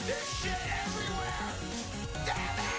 There's shit everywhere! Damn it!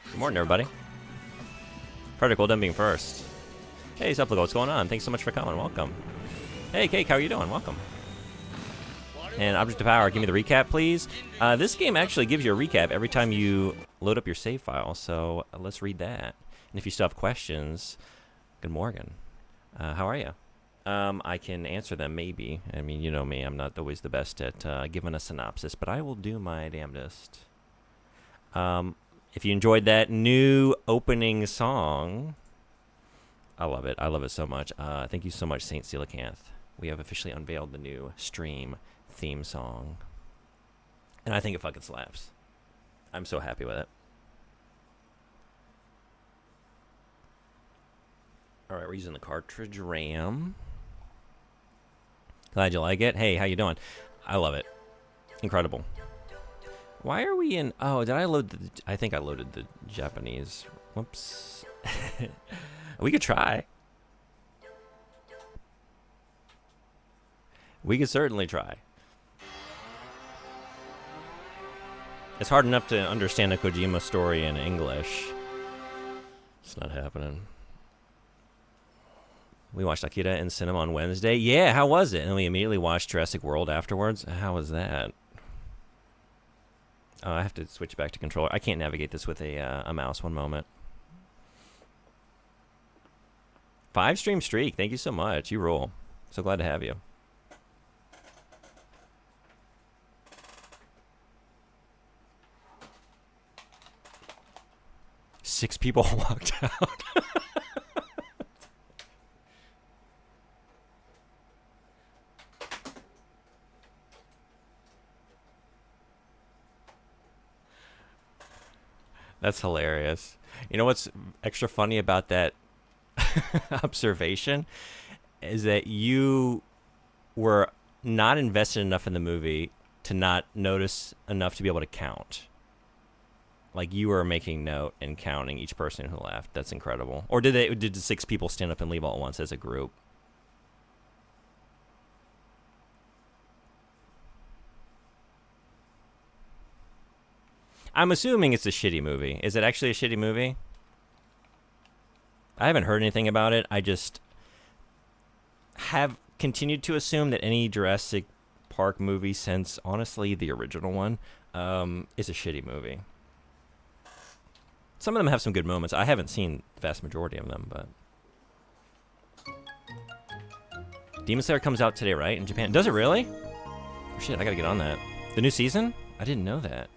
Good morning, everybody. Predical done being first. Hey, Supplico, what's going on? Thanks so much for coming. Welcome. Hey, Cake, how are you doing? Welcome. And Object of Power, give me the recap, please. This game actually gives you a recap every time you load up your save file, so let's read that. And if you still have questions, good morning. How are you? I can answer them, maybe. I mean, you know me, I'm not always the best at giving a synopsis, but I will do my damnedest. If you enjoyed that new opening song, I love it. I love it so much. Thank you so much, Saint Coelacanth. We have officially unveiled the new stream theme song. And I think it fucking slaps. I'm so happy with it. Alright, we're using the cartridge RAM. Glad you like it. Hey, how you doing? I love it. Incredible. Why are we in... Oh, did I load the... I think I loaded the Japanese. Whoops. We could try. We could certainly try. It's hard enough to understand a Kojima story in English. It's not happening. We watched Akira in cinema on Wednesday. Yeah, how was it? And we immediately watched Jurassic World afterwards. How was that? Oh, I have to switch back to controller. I can't navigate this with a mouse. One moment. 5-stream streak. Thank you so much. You rule. So glad to have you. Six people walked out. That's hilarious. You know what's extra funny about that observation is that you were not invested enough in the movie to not notice enough to be able to count. Like, you were making note and counting each person who left. That's incredible. Or did the 6 people stand up and leave all at once as a group? I'm assuming it's a shitty movie. Is it actually a shitty movie? I haven't heard anything about it. I just have continued to assume that any Jurassic Park movie since, honestly, the original one, is a shitty movie. Some of them have some good moments. I haven't seen the vast majority of them, but... Demon Slayer comes out today, right? In Japan. Does it really? Oh, shit, I gotta get on that. The new season? I didn't know that.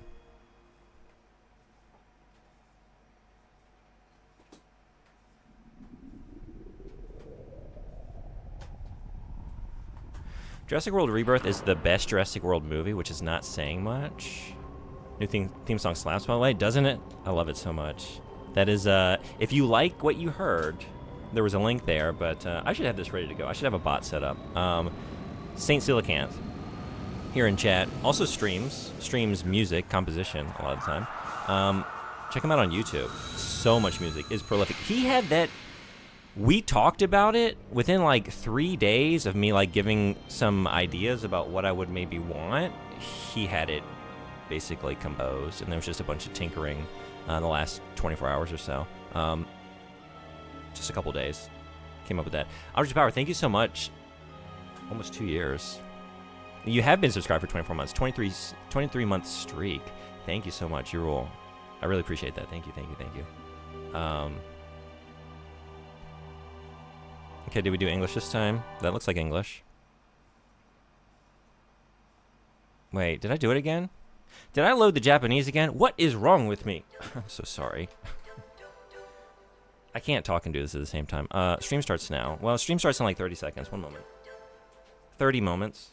Jurassic World Rebirth is the best Jurassic World movie, which is not saying much. New theme song slaps, by the way, doesn't it? I love it so much. That is, if you like what you heard, there was a link there, but I should have this ready to go. I should have a bot set up. Saint Coelacanth here in chat. Also streams music, composition a lot of the time. Check him out on YouTube. So much music, is prolific. He had that... We talked about it within like 3 days of me like giving some ideas about what I would maybe want. He had it basically composed, and there was just a bunch of tinkering in the last 24 hours or so. Just a couple days. Came up with that. Object of Power, thank you so much. Almost 2 years. You have been subscribed for 24 months. 23 month streak. Thank you so much. You rule. I really appreciate that. Thank you. Okay, did we do English this time? That looks like English. Wait, did I do it again? Did I load the Japanese again? What is wrong with me? I'm so sorry. I can't talk and do this at the same time. Stream starts now. Well, stream starts in like 30 seconds. 1 moment. 30 moments.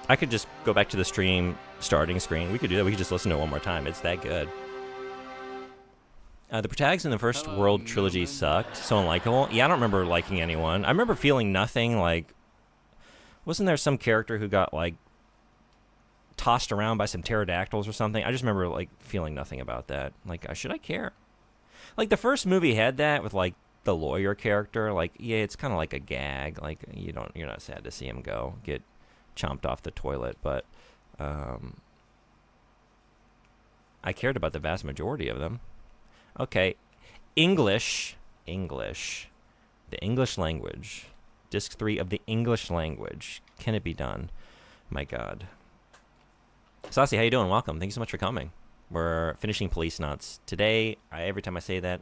I could just go back to the stream starting screen. We could do that. We could just listen to it one more time. It's that good. The protagonists in the first World trilogy sucked. So unlikable. Yeah, I don't remember liking anyone. I remember feeling nothing. Like, wasn't there some character who got, like, tossed around by some pterodactyls or something? I just remember, like, feeling nothing about that. Like, should I care? Like, the first movie had that with, like, the lawyer character. Like, yeah, it's kind of like a gag. Like, you're not sad to see him get chomped off the toilet, but I cared about the vast majority of them. Okay, English, the English language, disc 3 of the English language. Can it be done? My God. Saucy, how you doing? Welcome. Thank you so much for coming. We're finishing Policenauts today. Every time I say that,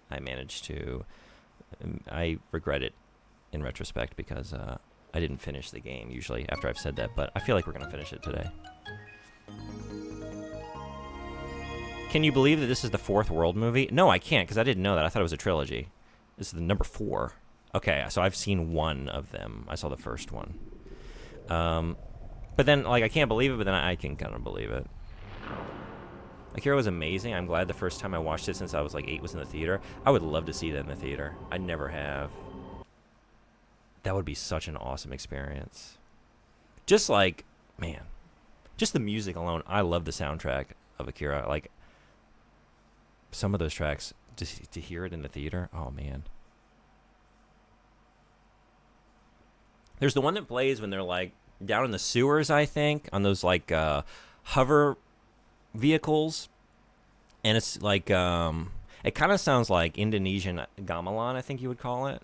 I regret it in retrospect because I didn't finish the game usually after I've said that, but I feel like we're going to finish it today. Can you believe that this is the 4th World movie? No, I can't, because I didn't know that. I thought it was a trilogy. This is the number 4. Okay, so I've seen one of them. I saw the first one. But then, like, I can't believe it, but then I can kind of believe it. Akira was amazing. I'm glad the first time I watched it since I was, like, 8 was in the theater. I would love to see that in the theater. I never have. That would be such an awesome experience. Just, like, man. Just the music alone. I love the soundtrack of Akira. Like, some of those tracks, to hear it in the theater, oh man. There's the one that plays when they're like down in the sewers, I think, on those like hover vehicles, and it's like it kind of sounds like Indonesian gamelan, I think you would call it,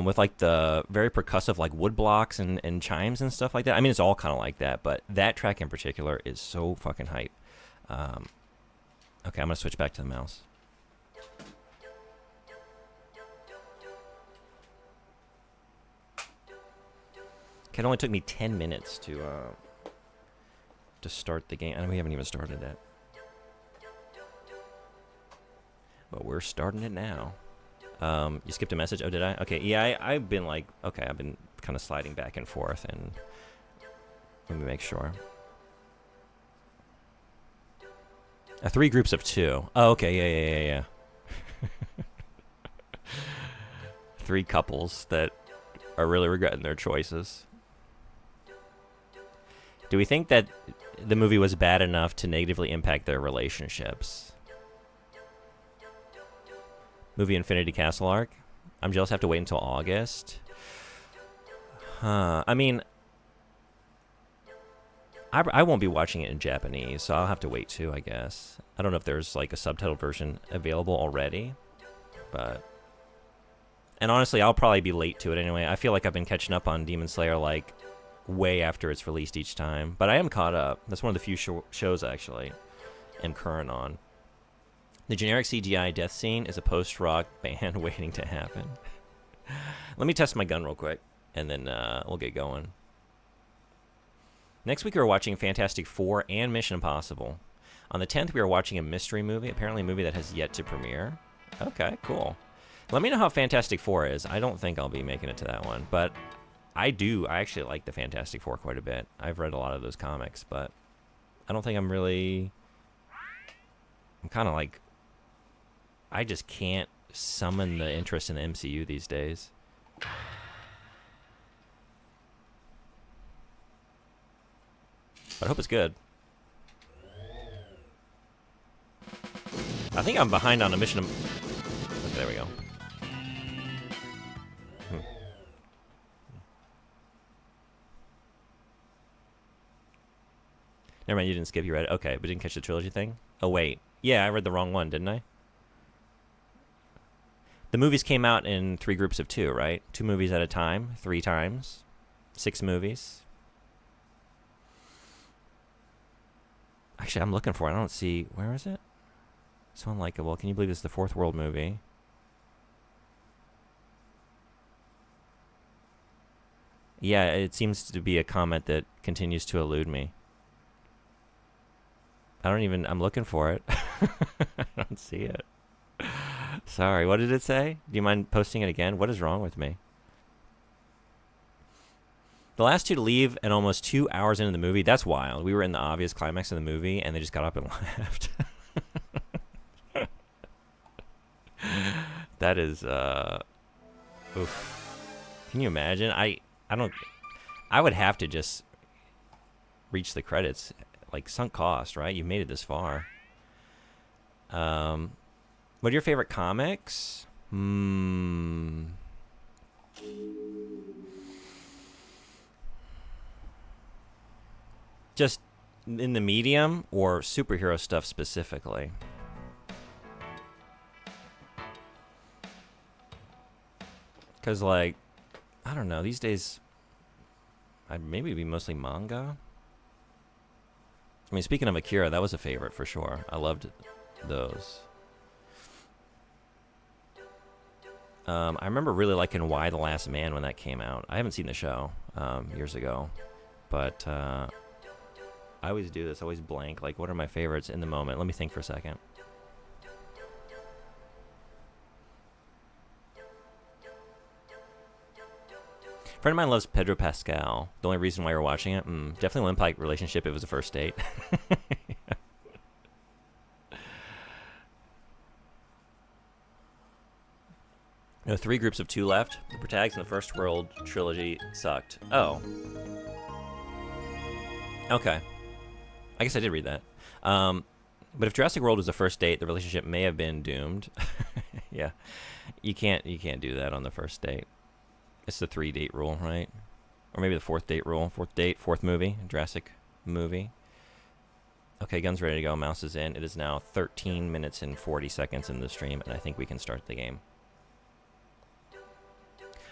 with like the very percussive like wood blocks and chimes and stuff like that. I mean, it's all kind of like that, but that track in particular is so fucking hype. Okay, I'm going to switch back to the mouse. Okay, it only took me 10 minutes to start the game. And we haven't even started it. But we're starting it now. You skipped a message? Oh, did I? Okay, yeah, I've been like, okay, I've been kind of sliding back and forth. And let me make sure. 3 groups of 2. Oh, okay, yeah. 3 couples that are really regretting their choices. Do we think that the movie was bad enough to negatively impact their relationships? Movie Infinity Castle arc? I'm jealous I have to wait until August. I mean, I won't be watching it in Japanese, so I'll have to wait too, I guess. I don't know if there's like a subtitled version available already, but... And honestly, I'll probably be late to it anyway. I feel like I've been catching up on Demon Slayer like way after it's released each time, but I am caught up. That's one of the few shows I actually am current on. The generic CGI death scene is a post-rock band waiting to happen. Let me test my gun real quick, and then we'll get going. Next week, we are watching Fantastic Four and Mission Impossible. On the 10th, we are watching a mystery movie, apparently a movie that has yet to premiere. Okay, cool. Let me know how Fantastic Four is. I don't think I'll be making it to that one, but I actually like the Fantastic Four quite a bit. I've read a lot of those comics, but I don't think I'm kind of like... I just can't summon the interest in the MCU these days. But I hope it's good. I think I'm behind on a mission. Okay, there we go. Never mind, you didn't skip. You read it. Okay, but didn't catch the trilogy thing? Oh, wait. Yeah, I read the wrong one, didn't I? The movies came out in 3 groups of 2, right? 2 movies at a time, 3 times, 6 movies. Actually, I'm looking for it. I don't see. Where is it? So Unlikable. Can you believe it's the fourth world movie? Yeah, it seems to be a comment that continues to elude me. I'm looking for it. I don't see it. Sorry, what did it say? Do you mind posting it again? What is wrong with me? The last two to leave and almost 2 hours into the movie, that's wild. We were in the obvious climax of the movie, and they just got up and left. That is, oof. Can you imagine? I would have to just reach the credits, like sunk cost, right? You've made it this far. What are your favorite comics? Just in the medium or superhero stuff specifically? Because, like, I don't know. These days, I'd maybe be mostly manga. I mean, speaking of Akira, that was a favorite for sure. I loved those. I remember really liking Why the Last Man when that came out. I haven't seen the show years ago. But I always do this. I always blank. Like, what are my favorites in the moment? Let me think for a second. A friend of mine loves Pedro Pascal. The only reason why we're watching it, definitely an implied relationship. It was a first date. No, 3 groups of 2 left. The protagonists in the First World trilogy sucked. Oh. Okay. I guess I did read that. But if Jurassic World was the first date, the relationship may have been doomed. Yeah. You can't do that on the first date. It's the 3-date rule, right? Or maybe the 4th date rule. 4th date, 4th movie, Jurassic movie. Okay, gun's ready to go. Mouse is in. It is now 13 minutes and 40 seconds in the stream, and I think we can start the game.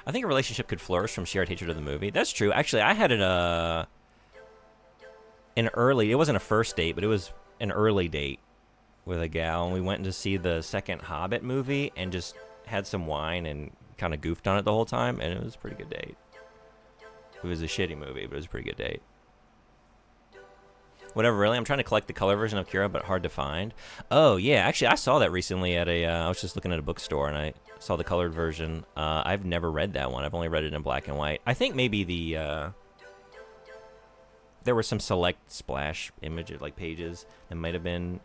I think a relationship could flourish from shared hatred of the movie. That's true. Actually, I had an early... It wasn't a first date, but it was an early date with a gal, and we went to see the second Hobbit movie and just had some wine and kind of goofed on it the whole time, and it was a pretty good date. It was a shitty movie, but it was a pretty good date. Whatever, really. I'm trying to collect the color version of Kira, but hard to find. Oh, yeah. Actually, I saw that recently at I was just looking at a bookstore, and I saw the colored version. I've never read that one. I've only read it in black and white. I think maybe there were some select splash images, like pages, that might have been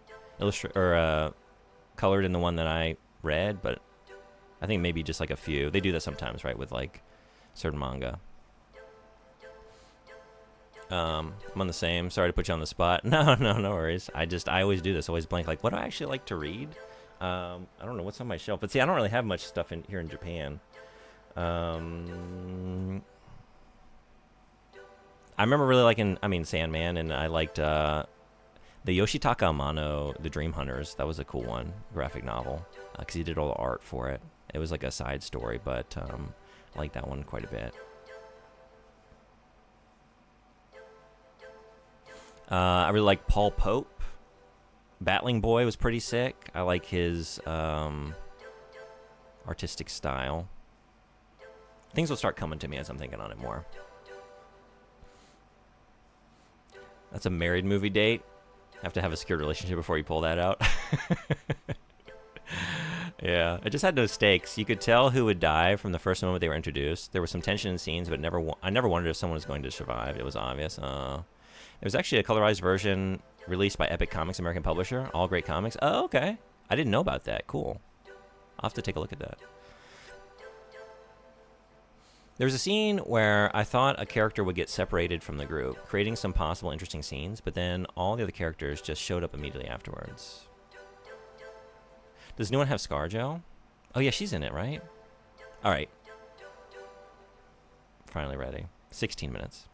colored in the one that I read, but I think maybe just like a few. They do that sometimes, right, with like certain manga. I'm on the same. Sorry to put you on the spot. No worries. I always do this. Always blank. Like, what do I actually like to read? I don't know what's on my shelf. But see, I don't really have much stuff here in Japan. I remember really liking, Sandman, and I liked the Yoshitaka Amano, The Dream Hunters. That was a cool one, graphic novel, because he did all the art for it. It was like a side story, but I like that one quite a bit. I really like Paul Pope. Battling Boy was pretty sick. I like his artistic style. Things will start coming to me as I'm thinking on it more. That's a married movie date. Have to have a secure relationship before you pull that out. Yeah, it just had no stakes. You could tell who would die from the first moment they were introduced. There was some tension in scenes, but I never wondered if someone was going to survive. It was obvious. There was actually a colorized version released by Epic Comics, American publisher. All great comics. Oh, okay. I didn't know about that. Cool. I'll have to take a look at that. There was a scene where I thought a character would get separated from the group, creating some possible interesting scenes, but then all the other characters just showed up immediately afterwards. Does anyone have ScarJo? Oh, yeah, she's in it, right? All right. Finally ready. 16 minutes.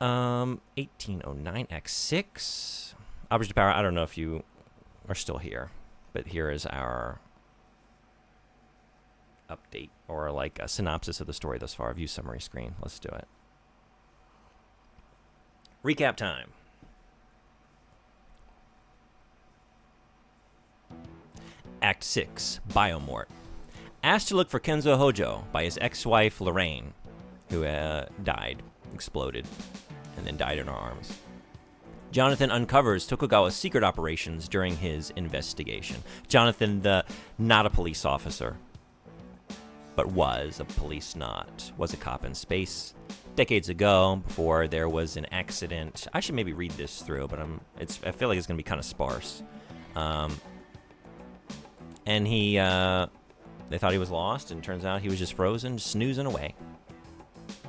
1809X6. Average power, I don't know if you are still here, but here is our update, or like a synopsis of the story thus far. View summary screen. Let's do it. Recap time. Act 6, Biomort. Asked to look for Kenzo Hojo by his ex-wife, Lorraine, who died, exploded, and then died in her arms. Jonathan uncovers Tokugawa's secret operations during his investigation. Jonathan, not a police officer, but was a policenaut, was a cop in space. Decades ago, before there was an accident, I should maybe read this through, but I feel like it's going to be kind of sparse. And they thought he was lost, and it turns out he was just frozen, snoozing away.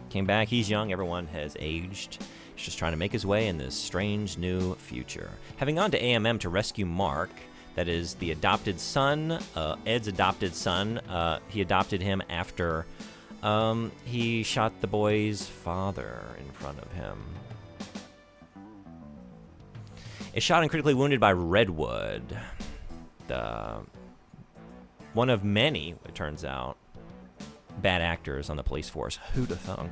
Came back, he's young, everyone has aged. He's just trying to make his way in this strange new future. Having gone to AMM to rescue Mark, that is the adopted son, Ed's adopted son. He adopted him after he shot the boy's father in front of him. Is shot and critically wounded by Redwood. One of many, it turns out, bad actors on the police force. Who'da thunk?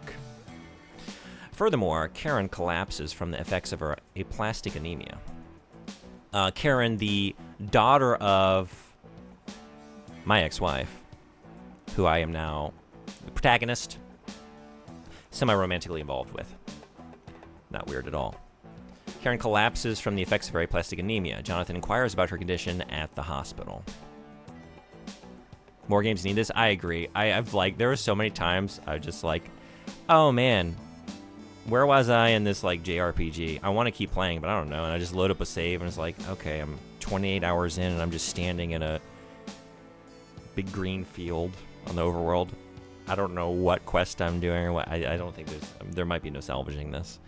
Furthermore, Karen collapses from the effects of her aplastic anemia. Karen, the daughter of my ex-wife, who I am now the protagonist, semi-romantically involved with. Not weird at all. Karen collapses from the effects of her aplastic anemia. Jonathan inquires about her condition at the hospital. More games need this? I agree. I've there were so many times I was just like, oh man, where was I in this JRPG? I want to keep playing, but I don't know. And I just load up a save and it's like, okay, I'm 28 hours in and I'm just standing in a big green field on the overworld. I don't know what quest I'm doing or what. I don't think there might be no salvaging this.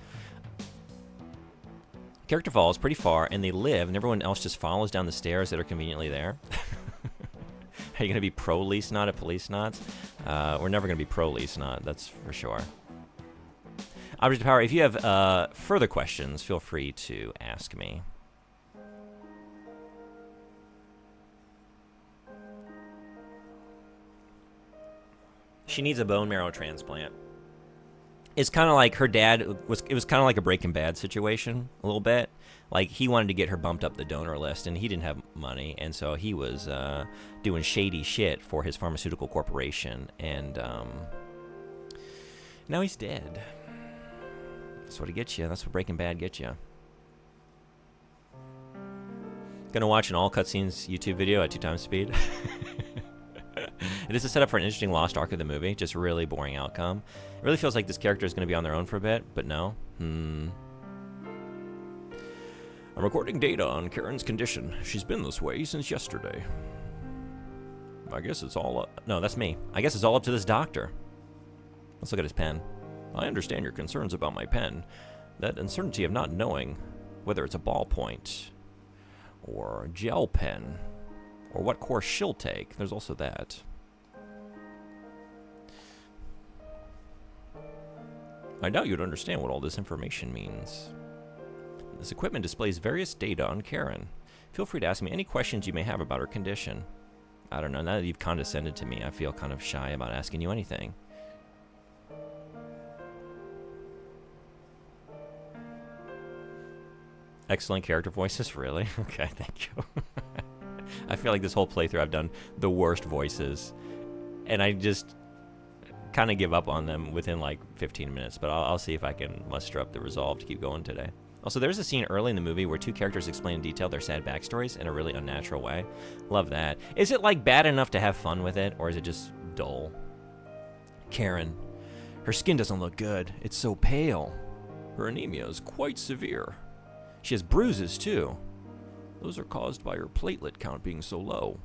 Character falls pretty far and they live and everyone else just follows down the stairs that are conveniently there. Are you going to be pro-Policenauts at Policenauts? We're never going to be pro-Policenauts, that's for sure. Object of Power, if you have further questions, feel free to ask me. She needs a bone marrow transplant. It's kind of like her dad it was kind of like a Breaking Bad situation a little bit. He wanted to get her bumped up the donor list, and he didn't have money, and so he was doing shady shit for his pharmaceutical corporation, and now he's dead. That's what it gets you. That's what Breaking Bad gets you. Gonna watch an all cutscenes YouTube video at 2x speed. It is a setup for an interesting lost arc of the movie, just really boring outcome. It really feels like this character is going to be on their own for a bit, but no. I'm recording data on Karen's condition. She's been this way since yesterday. I guess it's all up. No, that's me. I guess it's all up to this doctor. Let's look at his pen. I understand your concerns about my pen. That uncertainty of not knowing whether it's a ballpoint or a gel pen or what course she'll take. There's also that. I doubt you'd understand what all this information means. This equipment displays various data on Karen. Feel free to ask me any questions you may have about her condition. I don't know, now that you've condescended to me, I feel kind of shy about asking you anything. Excellent character voices, really? Okay, thank you. I feel like this whole playthrough I've done the worst voices, and I just kind of give up on them within 15 minutes, but I'll see if I can muster up the resolve to keep going today. Also, there's a scene early in the movie where two characters explain in detail their sad backstories in a really unnatural way. Love that. Is it bad enough to have fun with it, or is it just dull? Karen. Her skin doesn't look good. It's so pale. Her anemia is quite severe. She has bruises, too. Those are caused by her platelet count being so low.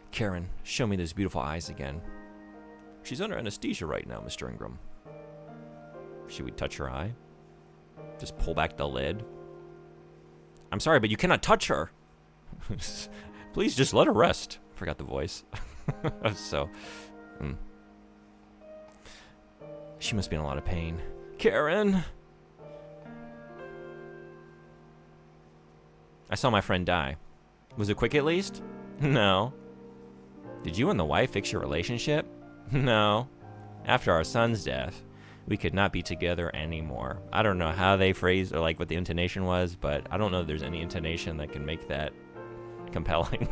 Karen, show me those beautiful eyes again. She's under anesthesia right now, Mr. Ingram. Should we touch her eye? Just pull back the lid? I'm sorry, but you cannot touch her. Please just let her rest. Forgot the voice. She must be in a lot of pain. Karen! I saw my friend die. Was it quick at least? No. Did you and the wife fix your relationship? No. After our son's death, we could not be together anymore. I don't know how they phrased or what the intonation was, but I don't know if there's any intonation that can make that compelling.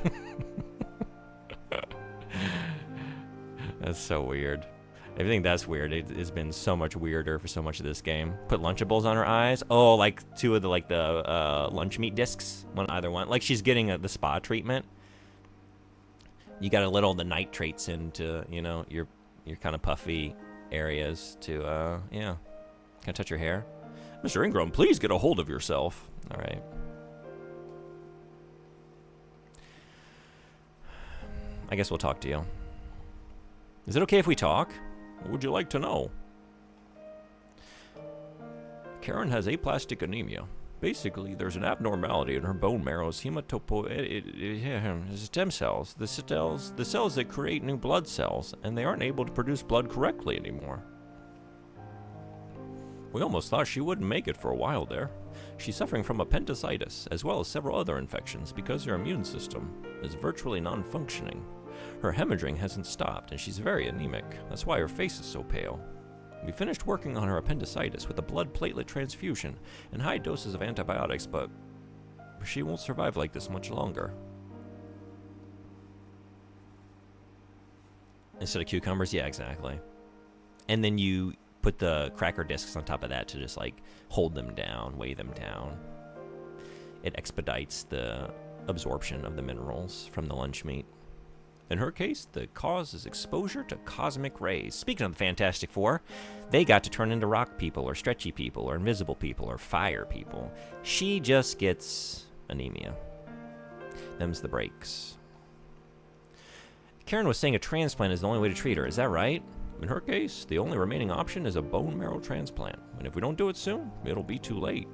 That's so weird. I think that's weird. It's been so much weirder for so much of this game. Put Lunchables on her eyes. Oh, like two of the lunch meat discs, either one. Like she's getting the spa treatment. You got to let all the nitrates into, your kind of puffy areas to, Can I touch your hair? Mr. Ingram, please get a hold of yourself. All right. I guess we'll talk to you. Is it okay if we talk? What would you like to know? Karen has aplastic anemia. Basically, there's an abnormality in her bone marrow's stem cells. The cells that create new blood cells, and they aren't able to produce blood correctly anymore. We almost thought she wouldn't make it for a while there. She's suffering from appendicitis, as well as several other infections, because her immune system is virtually non-functioning. Her hemorrhaging hasn't stopped, and she's very anemic. That's why her face is so pale. We finished working on her appendicitis with a blood platelet transfusion and high doses of antibiotics, but she won't survive like this much longer. Instead of cucumbers? Yeah, exactly. And then you put the cracker discs on top of that to just hold them down, weigh them down. It expedites the absorption of the minerals from the lunch meat. In her case, the cause is exposure to cosmic rays. Speaking of the Fantastic Four, they got to turn into rock people, or stretchy people, or invisible people, or fire people. She just gets anemia. Them's the breaks. Karen was saying a transplant is the only way to treat her. Is that right? In her case, the only remaining option is a bone marrow transplant. And if we don't do it soon, it'll be too late.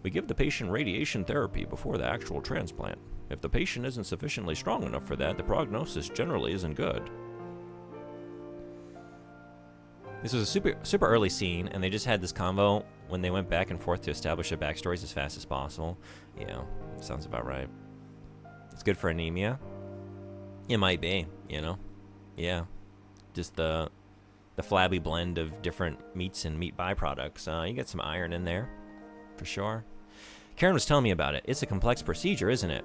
We give the patient radiation therapy before the actual transplant. If the patient isn't sufficiently strong enough for that, the prognosis generally isn't good. This was a super early scene, and they just had this convo when they went back and forth to establish their backstories as fast as possible. Yeah, sounds about right. It's good for anemia. It might be, Yeah. Just the flabby blend of different meats and meat byproducts. You get some iron in there, for sure. Karen was telling me about it. It's a complex procedure, isn't it?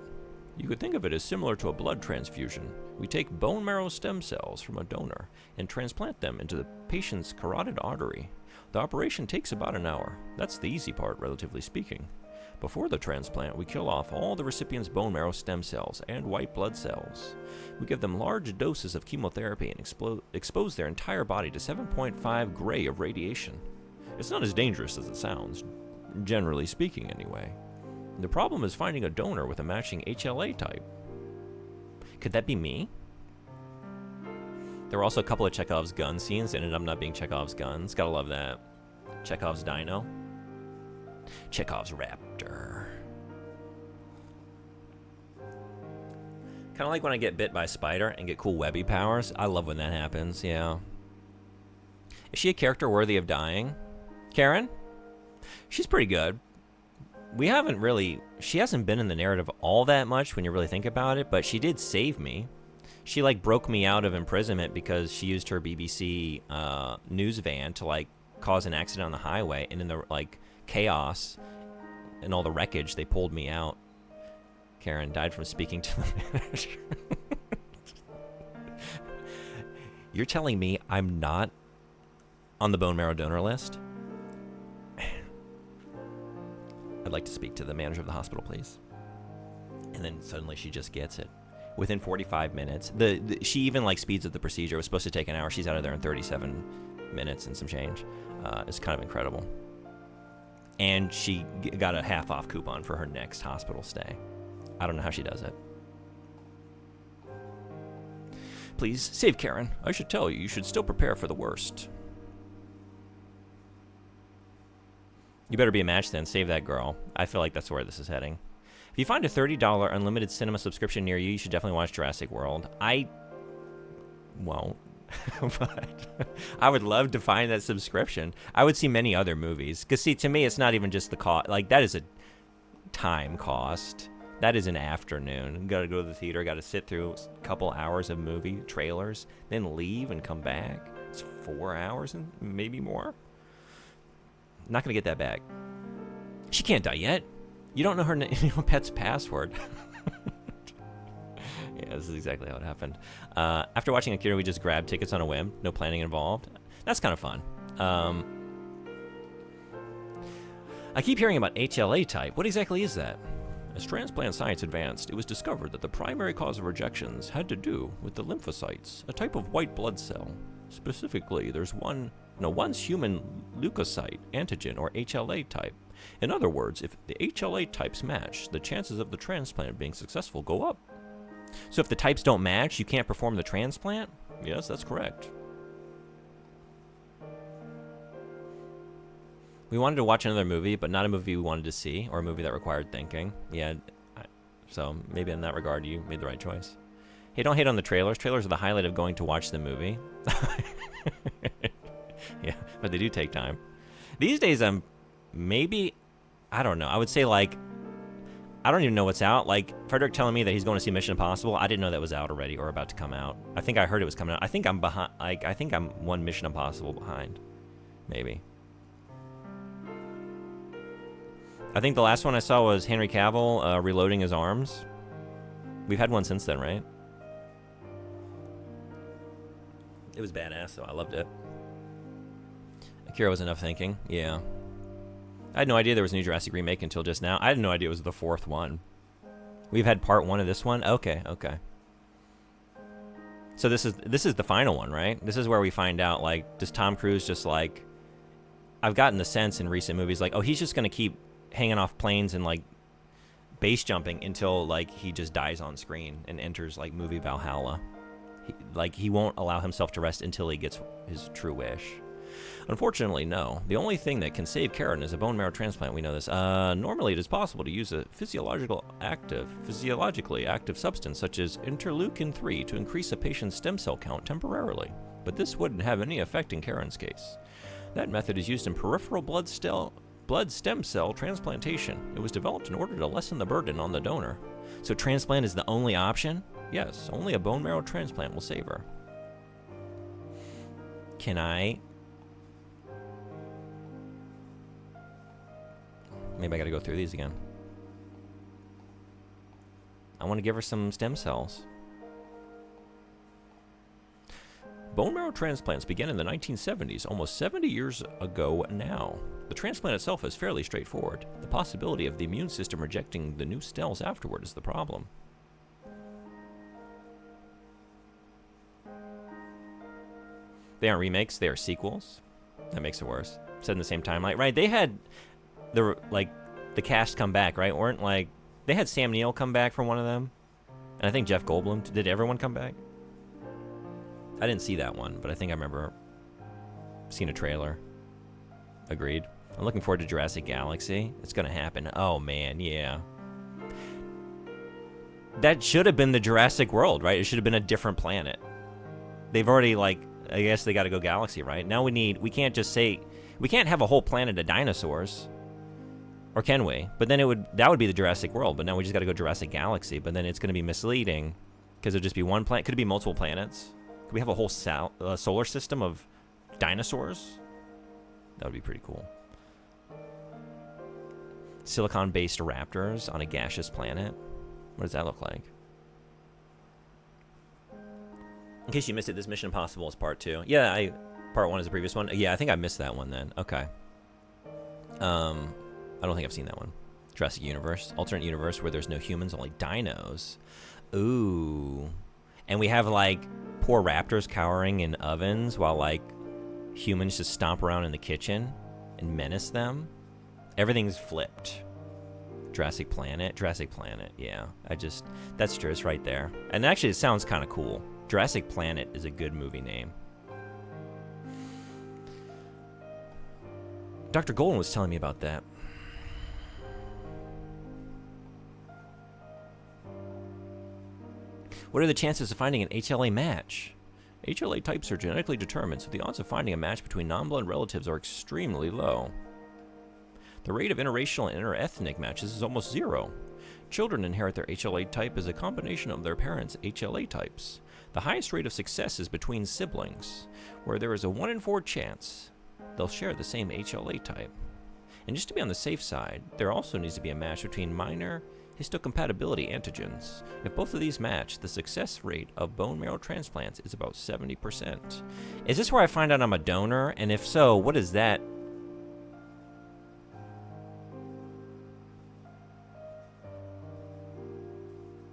You could think of it as similar to a blood transfusion. We take bone marrow stem cells from a donor and transplant them into the patient's carotid artery. The operation takes about an hour. That's the easy part, relatively speaking. Before the transplant, we kill off all the recipient's bone marrow stem cells and white blood cells. We give them large doses of chemotherapy and expose their entire body to 7.5 gray of radiation. It's not as dangerous as it sounds, generally speaking anyway. The problem is finding a donor with a matching HLA type. Could that be me? There were also a couple of Chekhov's gun scenes that ended up not being Chekhov's guns. Gotta love that. Chekhov's dino. Chekhov's raptor. Kind of like when I get bit by a spider and get cool webby powers. I love when that happens, yeah. Is she a character worthy of dying? Karen? She's pretty good. She hasn't been in the narrative all that much when you really think about it, but she did save me. She broke me out of imprisonment because she used her BBC news van to cause an accident on the highway, and in the chaos and all the wreckage, they pulled me out. Karen died from speaking to the manager. You're telling me I'm not on the bone marrow donor list? I'd like to speak to the manager of the hospital, please. And then suddenly she just gets it. Within 45 minutes. She even speeds up the procedure. It was supposed to take an hour. She's out of there in 37 minutes and some change. It's kind of incredible. And she got a half-off coupon for her next hospital stay. I don't know how she does it. Please, save Karen. I should tell you, you should still prepare for the worst. You better be a match then. Save that girl. I feel like that's where this is heading. If you find a $30 unlimited cinema subscription near you, you should definitely watch Jurassic World. I won't. But I would love to find that subscription. I would see many other movies. Because, see, to me, it's not even just the cost. That is a time cost. That is an afternoon. Got to go to the theater. Got to sit through a couple hours of movie trailers. Then leave and come back. It's 4 hours and maybe more. Not going to get that back. She can't die yet. You don't know her pet's password. Yeah, this is exactly how it happened. After watching Akira, we just grabbed tickets on a whim. No planning involved. That's kind of fun. I keep hearing about HLA type. What exactly is that? As transplant science advanced, it was discovered that the primary cause of rejections had to do with the lymphocytes, a type of white blood cell. Specifically, one's human leukocyte antigen, or HLA type. In other words, if the HLA types match, the chances of the transplant being successful go up. So if the types don't match, you can't perform the transplant? Yes, that's correct. We wanted to watch another movie, but not a movie we wanted to see, or a movie that required thinking. Yeah, so maybe in that regard, you made the right choice. Hey, don't hate on the trailers. Trailers are the highlight of going to watch the movie. Yeah, but they do take time. These days, I don't know. I would say, like, I don't even know what's out. Like, Frederick telling me that he's going to see Mission Impossible, I didn't know that was out already or about to come out. I think I heard it was coming out. I think I'm behind. I think I'm one Mission Impossible behind. Maybe. I think the last one I saw was Henry Cavill reloading his arms. We've had one since then, right? It was badass, though. I loved it. Akira was enough thinking. Yeah. I had no idea there was a new Jurassic remake until just now. I had no idea it was the 4th one. We've had part 1 of this one? Okay. So this is the final one, right? This is where we find out, like, does Tom Cruise just, like... I've gotten the sense in recent movies, like, oh, he's just going to keep hanging off planes and, like, base jumping until, like, he just dies on screen and enters, like, movie Valhalla. He won't allow himself to rest until he gets his true wish. Unfortunately, no. The only thing that can save Karen is a bone marrow transplant. We know this. Normally, it is possible to use a physiologically active substance such as interleukin-3 to increase a patient's stem cell count temporarily, but this wouldn't have any effect in Karen's case. That method is used in peripheral blood stem cell transplantation. It was developed in order to lessen the burden on the donor. So transplant is the only option? Yes, only a bone marrow transplant will save her. Can I... Maybe I gotta go through these again. I want to give her some stem cells. Bone marrow transplants began in the 1970s, almost 70 years ago now. The transplant itself is fairly straightforward. The possibility of the immune system rejecting the new cells afterward is the problem. They aren't remakes, they are sequels. That makes it worse. Set in the same timeline. Right, they had the cast come back, right? Weren't like they had Sam Neill come back for one of them, and I think Jeff Goldblum. Did everyone come back? I didn't see that one, but I think I remember seeing a trailer. Agreed. I'm looking forward to Jurassic Galaxy. It's gonna happen. Oh man, yeah. That should have been the Jurassic World, right? It should have been a different planet. They've already I guess they got to go galaxy, right? Now we can't just say we can't have a whole planet of dinosaurs. Or can we? But then that would be the Jurassic World. But now we just got to go Jurassic Galaxy. But then it's going to be misleading because it'll just be one planet. Could it be multiple planets? Could we have a whole solar system of dinosaurs? That would be pretty cool. Silicon-based raptors on a gaseous planet. What does that look like? In case you missed it, this Mission Impossible is part 2. Yeah, part 1 is the previous one. Yeah, I think I missed that one then. Okay. I don't think I've seen that one. Jurassic Universe. Alternate universe where there's no humans, only dinos. Ooh. And we have, like, poor raptors cowering in ovens while, like, humans just stomp around in the kitchen and menace them. Everything's flipped. Jurassic Planet, yeah. That's just right there. And actually, it sounds kind of cool. Jurassic Planet is a good movie name. Dr. Golden was telling me about that. What are the chances of finding an HLA match? HLA types are genetically determined, so the odds of finding a match between non-blood relatives are extremely low. The rate of interracial and interethnic matches is almost 0. Children inherit their HLA type as a combination of their parents' HLA types. The highest rate of success is between siblings, where there is a 1 in 4 chance they'll share the same HLA type. And just to be on the safe side, there also needs to be a match between minor histocompatibility antigens. If both of these match, the success rate of bone marrow transplants is about 70%. Is this where I find out I'm a donor? And if so, what is that?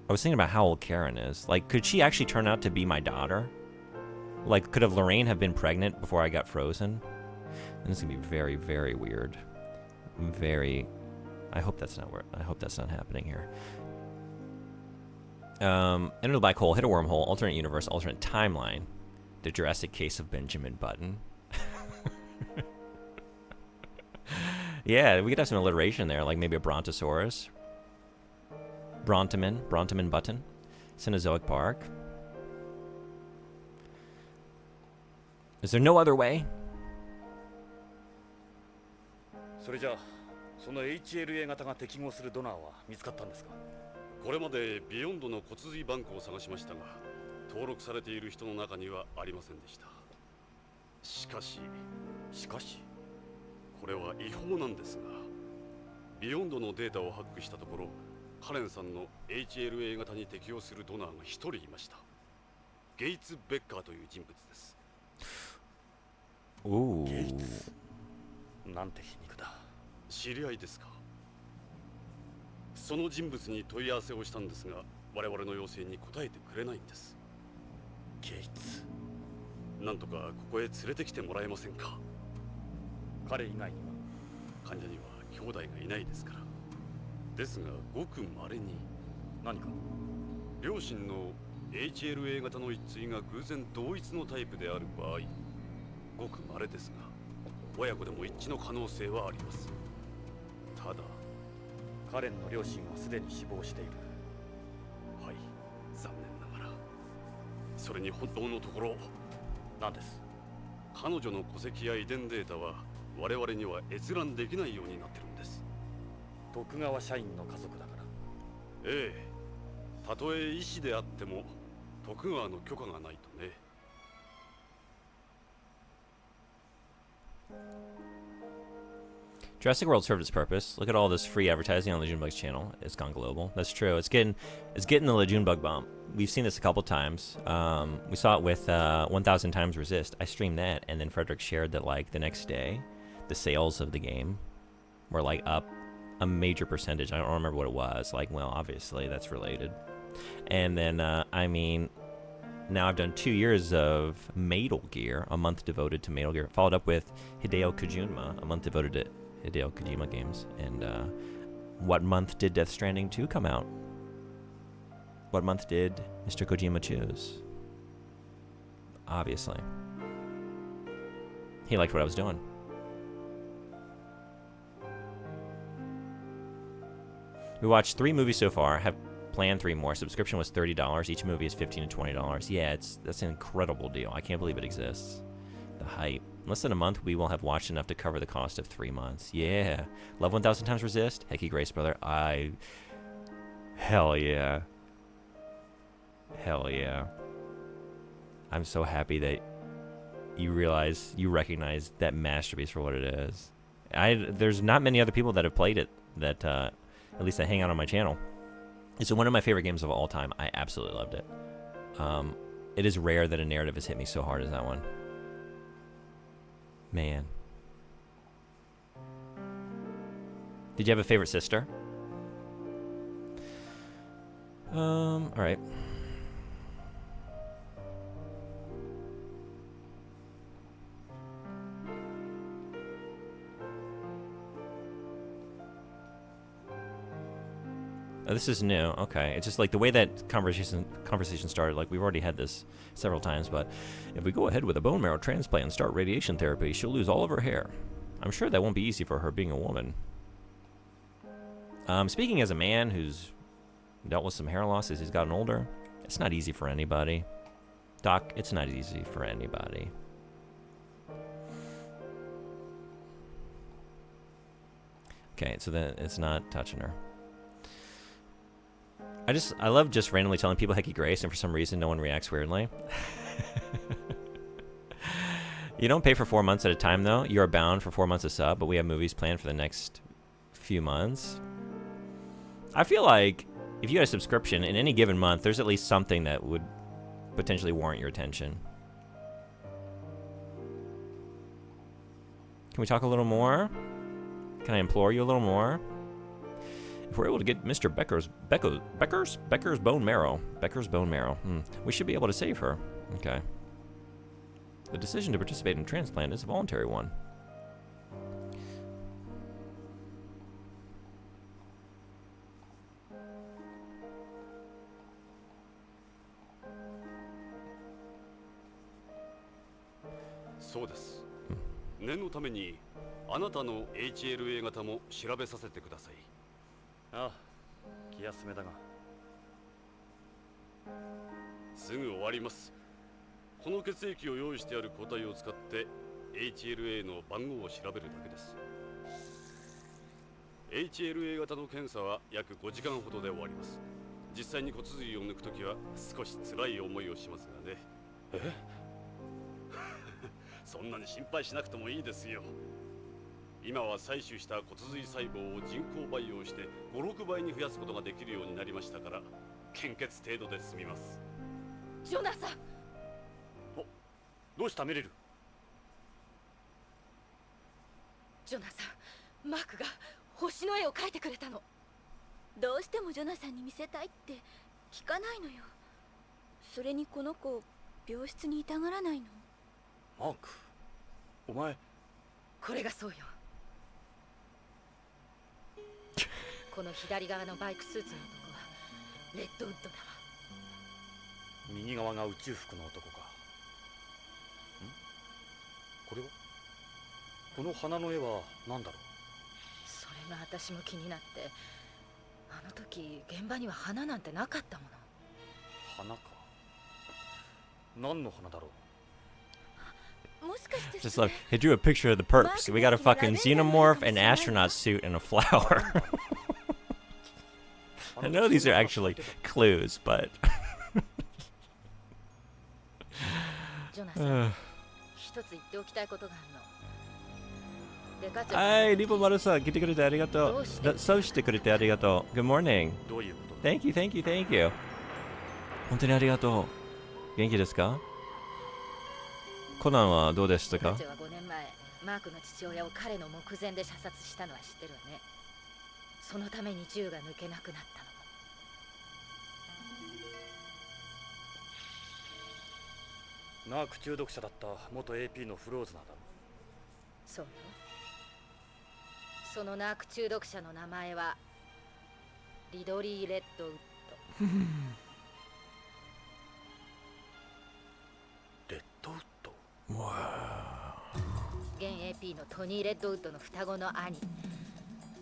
I was thinking about how old Karen is. Like, could she actually turn out to be my daughter? Like, could have Lorraine have been pregnant before I got frozen? And it's gonna be very, very weird. Very. I hope that's not where. I hope that's not happening here. Enter the black hole, hit a wormhole, alternate universe, alternate timeline. The Jurassic case of Benjamin Button. Yeah, we could have some alliteration there, like maybe a Brontosaurus. Brontaman Button. Cenozoic Park. Is there no other way? それじゃあその HLA 型が適合するドナーは見つかったんですか？これまでビヨンドの骨髄バンクを探しましたが、登録されている人の中にはありませんでした。しかしこれは違法なんですが、ビヨンドのデータをハックしたところ、カレンさんの HLA 型に適応するドナーが一人いました。ゲイツ・ベッカーという人物です。Ooh. ゲイツなんて皮肉だ。知り合いですか？その人物に問い合わせをしたんですが、我々の要請に答えてくれないんです。ゲイツなんとかここへ連れてきてもらえませんか？彼以外には患者には兄弟がいないですから。ですがごく稀に何か両親の HLA 型の一対が偶然同一のタイプである場合、ごく稀ですが親子でも一致の可能性はあります。ただカレンの両親はすでに死亡している。はい、残念ながら。それに本当のところ何です？彼女の戸籍や遺伝データは我々には閲覧できないようになってるんです。徳川社員の家族だから。ええ、たとえ医師であっても徳川の許可がないとね。Jurassic World served its purpose. Look at all this free advertising on the Junebug's channel. It's gone global. That's true. It's getting the Junebug bump. We've seen this a couple times. We saw it with 1,000 Times Resist. I streamed that, and then Frederick shared that like the next day, the sales of the game were like up a major percentage. I don't remember what it was. Like, well, obviously that's related. And then I mean, now I've done 2 years of Metal Gear, a month devoted to Metal Gear, followed up with Hideo Kojima, a month devoted to Hideo Kojima games. And what month did Death Stranding 2 come out? What month did Mr. Kojima choose? Obviously. He liked what I was doing. We watched 3 movies so far, have planned 3 more. Subscription was $30. Each movie is $15 to $20. Yeah, that's an incredible deal. I can't believe it exists. The hype. In less than a month, we will have watched enough to cover the cost of 3 months. Yeah. Love 1,000 Times Resist. Hecky Grace, brother. Hell yeah. Hell yeah. I'm so happy that you recognize that masterpiece for what it is. There's not many other people that have played it that, at least that hang out on my channel. It's one of my favorite games of all time. I absolutely loved it. It is rare that a narrative has hit me so hard as that one. Man. Did you have a favorite sister? All right. Oh, this is new. Okay. It's just like the way that conversation started, like we've already had this several times, but if we go ahead with a bone marrow transplant and start radiation therapy, she'll lose all of her hair. I'm sure that won't be easy for her being a woman. Speaking as a man who's dealt with some hair loss as he's gotten older, it's not easy for anybody. Doc, it's not easy for anybody. Okay, so then it's not touching her. I love just randomly telling people Hecky Grace, and for some reason no one reacts weirdly. You don't pay for 4 months at a time, though. You are bound for 4 months of sub, but we have movies planned for the next few months. I feel like if you had a subscription in any given month, there's at least something that would potentially warrant your attention. Can we talk a little more? Can I implore you a little more? If we're able to get Mr. Becker's bone marrow. Becker's bone marrow. We should be able to save her. Okay. The decision to participate in a transplant is a voluntary one.そうです。念のためにあなたの HLA 型も調べさせてください。ああ、気休めだが。すぐ終わります。この血液を用意してある個体を使って HLA の番号を調べるだけです。HLA 型の検査は約5時間ほどで終わります。実際に骨髄を抜くときは少し辛い思いをしますがね。え？そんなに心配しなくてもいいですよ。今は採取した骨髄細胞を人工培養して5、6倍に増やすことができるようになりましたから、献血程度で済みます。ジョナサン。お、どうしたメリル？ジョナサン、マークが星の絵を描いてくれたの。どうしてもジョナサンに見せたいって聞かないのよ。それにこの子病室にいたがらないの。マーク、お前。これがそうよ。この左側のバイクスーツの男はレッドウッドだわ。右側が宇宙服の男か。これは？この花の絵は何だろう？それが私も気になって、あの時現場には花なんてなかったもの。花か。何の花だろう？ Just like, he drew a picture of the perps. We got a fucking xenomorph, an astronaut suit, and a flower. I know these are actually clues, but... ジョナサン、一つ言っておきたいことがあるの。デカ長。はい、リポマルさん、来てくれてありがとう。そうしてくれてありがとう。Good morning. どういうこと？ Thank you, thank you, thank you. 本当にありがとう。元気ですか？コナンはどうでしたか？デカ長は5年前、マークの父親を彼の目前で射殺したのは知ってるわね。そのために銃が抜けなくなったの。ナーク中毒者だった元 AP のフローズナーだろ。そうよ。そのナーク中毒者の名前はリドリー・レッドウッド。レッドウッド。現 AP のトニー・レッドウッドの双子の兄。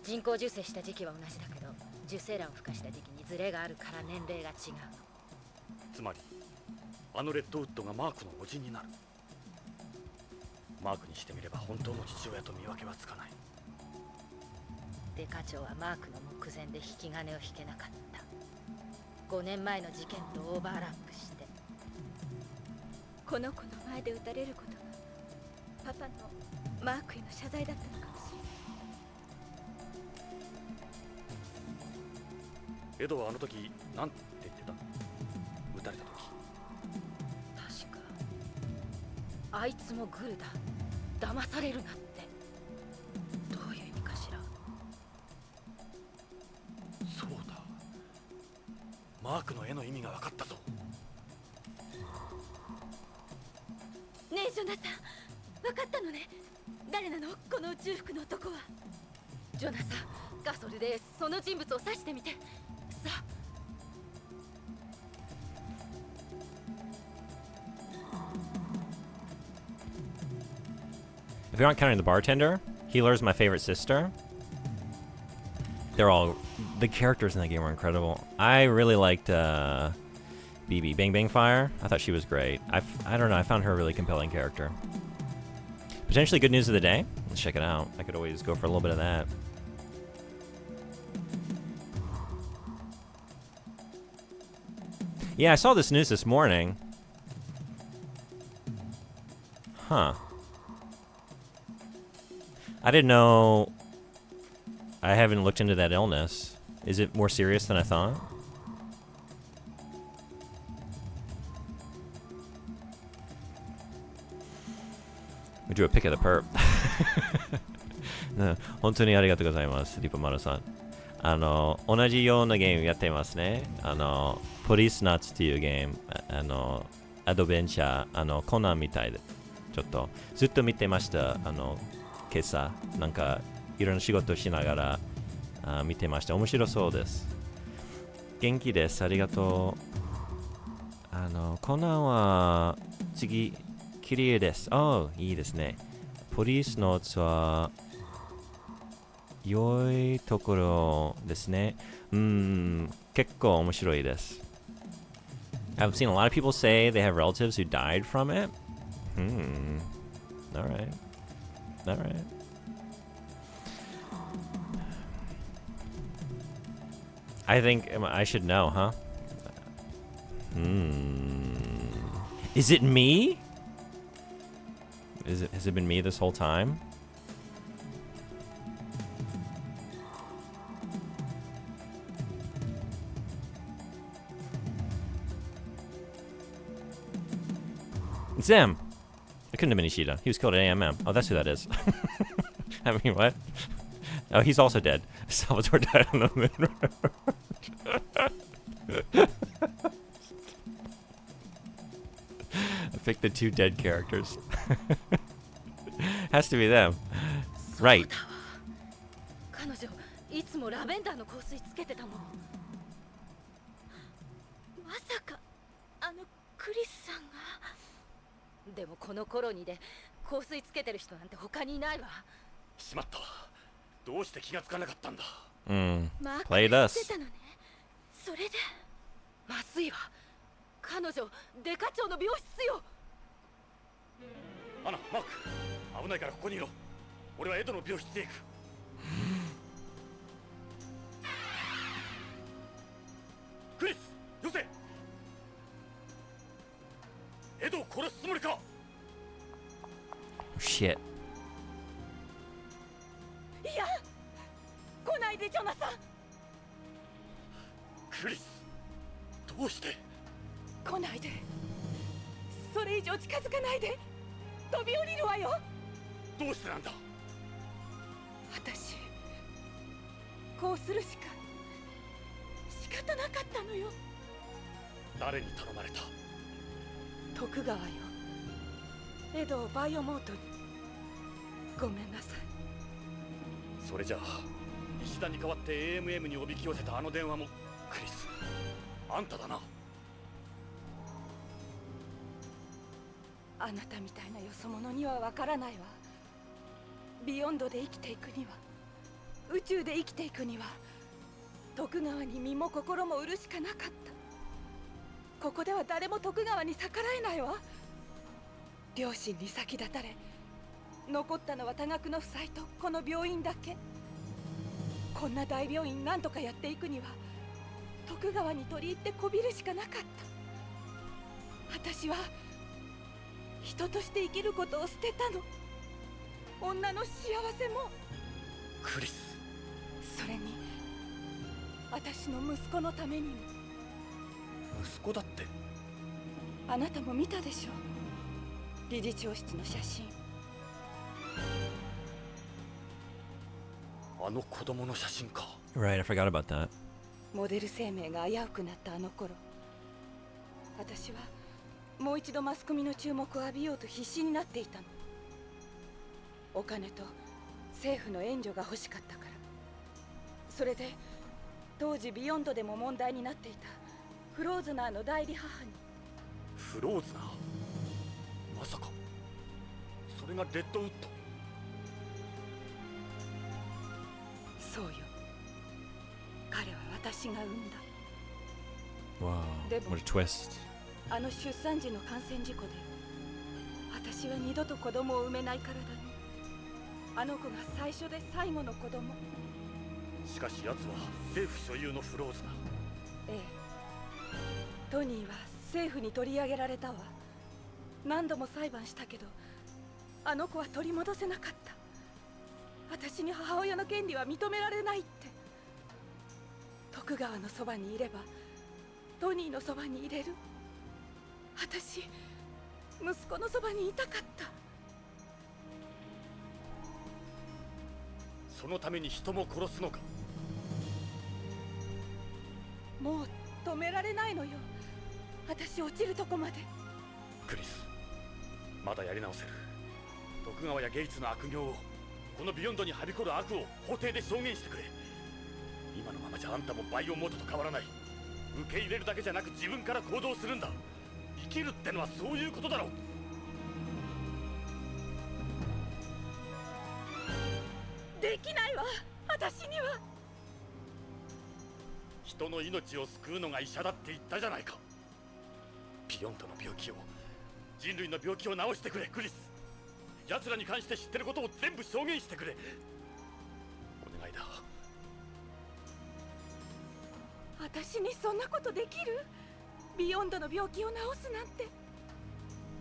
人工授精した時期は同じだけど、受精卵を孵化した時期にズレがあるから年齢が違うの。つまりあのレッドウッドがマークの叔父になる。マークにしてみれば本当の父親と見分けはつかない。デカ長はマークの目前で引き金を引けなかった。5年前の事件とオーバーラップして。この子の前で撃たれることがパパのマークへの謝罪だったのかもしれない。エドはあの時なんて言ってた？撃たれた時。確かあいつもグルだ、騙されるなって。どういう意味かしら。そうだ、マークの絵の意味が分かったぞ。ねえジョナサン、分かったのね。誰なのこの宇宙服の男は。ジョナサン、ガソルでその人物を指してみて。さあ。If you're not counting the bartender, Healer's my favorite sister. They're all... The characters in that game were incredible. I really liked BB, Bang Bang Fire. I thought she was great. I don't know, I found her a really compelling character. Potentially good news of the day? Let's check it out. I could always go for a little bit of that. Yeah, I saw this news this morning. Huh. I didn't know. I haven't looked into that illness. Is it more serious than I thought? We drew a pic of the perp. ね、本当にありがとうございます、リポマルさん。同じようなゲームやってますね。Policenauts っていうゲーム、アドベンチャー、コナンみたいで、ちょっとずっと見てました。今朝、なんかいろんな仕事しながら見てました。面白そうです。元気です。ありがとう。コナンは次、綺麗です。いいですね。Policenauts は良いところですね。結構面白いです。I've seen a lot of people say they have relatives who died from it. Alright. Alright. I think I should know, huh? Is it me? Has it been me this whole time? It's him. It couldn't have been Ishida. He was killed at AMM. Oh, that's who that is. I mean, what? Oh, he's also dead. Salvatore died on the moon. I picked the two dead characters. Has to be them. Right. 彼女いつもラベンダーの香水つけてたもん。まさかクリスさんが。でもこの頃にで香水つけてる人なんて他にいないわ。しまった。どうして気がつかなかったんだ。Played us. してたのね。それでまずいわ。彼女デカ長の病室よ。アナ、マーク、危ないからここにいろ。俺はエドの病室へ行く。クリス、よせ。エドを殺すつもりか。Shit. いや、来ないでジョナサン。クリス、どうして。来ないで。それ以上近づかないで。飛び降りるわよ。どうしてなんだ。私こうするしか仕方なかったのよ。誰に頼まれた。徳川よ。エドをバイオモートに。ごめんなさい。それじゃあ石田に代わって AMM におびき寄せたあの電話もクリス、あんただな。あなたみたいなよそ者にはわからないわ。ビヨンドで生きていくには、宇宙で生きていくには、徳川に身も心も売るしかなかった。ここでは誰も徳川に逆らえないわ。両親に先立たれ、残ったのは多額の負債とこの病院だけ。こんな大病院なんとかやっていくには、徳川に取り入ってこびるしかなかった。私は人として生きることを捨てたの。女の幸せも。クリス、それに私の息子のためにも。息子だって。あなたも見たでしょ、理事長室の写真。あの子供の写真か。Right, I forgot about that. モデル生命が危うくなったあの頃、私はもう一度マスコミの注目を浴びようと必死になっていたの。お金と政府の援助が欲しかったから。それで当時ビヨンドでも問題になっていたフローズナーの代理母に。フローズナー、まさかそれがレッドウッド。そうよ、彼は私が産んだ。 Wow, でも what a twist. あの出産時の感染事故で私は二度と子供を産めない体に。あの子が最初で最後の子供。しかし奴は政府所有のフローズナー。ええ、トニーは政府に取り上げられたわ。何度も裁判したけど、あの子は取り戻せなかった。私に母親の権利は認められないって。徳川のそばにいればトニーのそばにいれる。私息子のそばにいたかった。そのために人も殺すのか。もう止められないのよ。私落ちるとこまで。クリス、まだやり直せる。徳川やゲイツの悪行を、このビヨンドにはびこる悪を法廷で証言してくれ。今のままじゃあんたもバイオモードと変わらない。受け入れるだけじゃなく自分から行動するんだ。生きるってのはそういうことだろう。できないわ、私には。人の命を救うのが医者だって言ったじゃないか。ビヨンドの病気を、人類の病気を治してくれ、クリス。奴らに関して知ってることを全部証言してくれ。お願いだ。私にそんなことできる？ビヨンドの病気を治すなんて。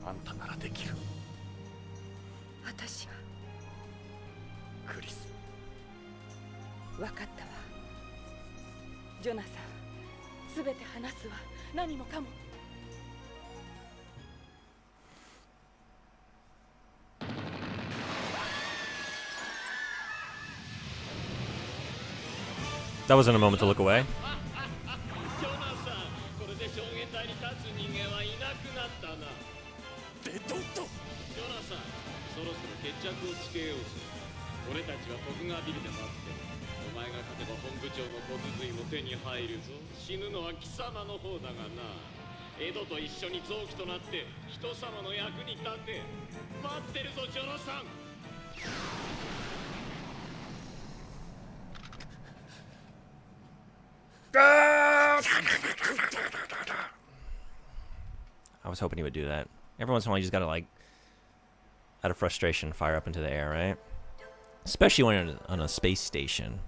あんたならできる。私が。クリス。分かったわ。ジョナサン、すべて話すわ。何もかも。That wasn't a moment to look away. ジョナサン、これで証言台に立つ人間はいなくなったな。レッドウッド。ジョナサン、そろそろ決着をつけようぜ。俺たちは徳川ビルで待ってる。お前が勝てば本部長の小筒井も手に入るぞ。死ぬのは貴様の方だがな。江戸と一緒に臓器となって人様の役に立て。待ってるぞ、ジョナサン。I was hoping he would do that. Every once in a while, you just gotta, like, out of frustration, fire up into the air, right? Especially when you're on a space station,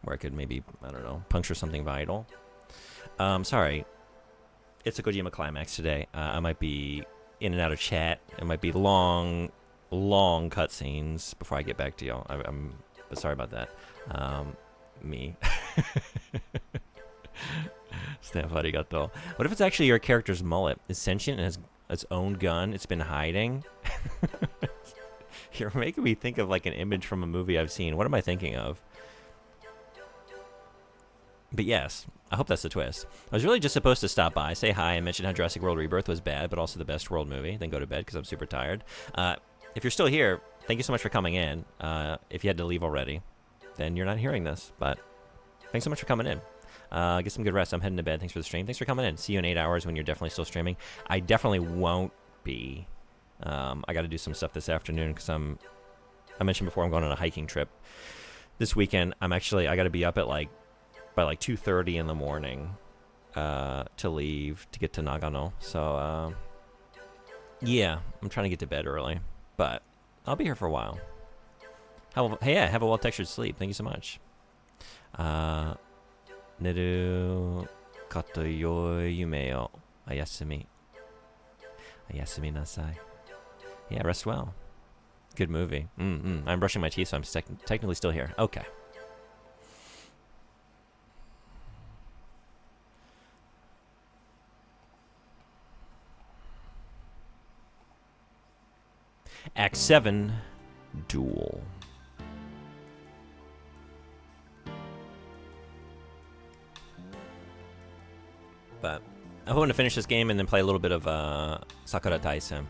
where it could maybe, I don't know, puncture something vital. Sorry. It's a Kojima climax today. I might be in and out of chat. It might be long cutscenes before I get back to y'all. I'm sorry about that. Me. Stand arigato. What if it's actually your character's mullet? It's sentient and has its own gun. It's been hiding. You're making me think of like an image from a movie I've seen. What am I thinking of? But yes, I hope that's the twist. I was really just supposed to stop by, say hi, and mention how Jurassic World Rebirth was bad, but also the best world movie, then go to bed because I'm super tired. If you're still here, thank you so much for coming in. If you had to leave already, then you're not hearing this, but thanks so much for coming in. Get some good rest. I'm heading to bed. Thanks for the stream. Thanks for coming in. See you in 8 hours when you're definitely still streaming. I definitely won't be. I got to do some stuff this afternoon because I mentioned before I'm going on a hiking trip this weekend. I got to be up at by 2:30 in the morning to leave to get to Nagano. So yeah, I'm trying to get to bed early, but I'll be here for a while. Have a well-textured sleep. Thank you so much. Neru kato yoi yume o ayasumi. Ayasumi nasai. Yeah, rest well. Good movie. I'm brushing my teeth, so I'm technically still here. Okay. Act 7, Duel. But I want to finish this game and then play a little bit of Sakura Taisen.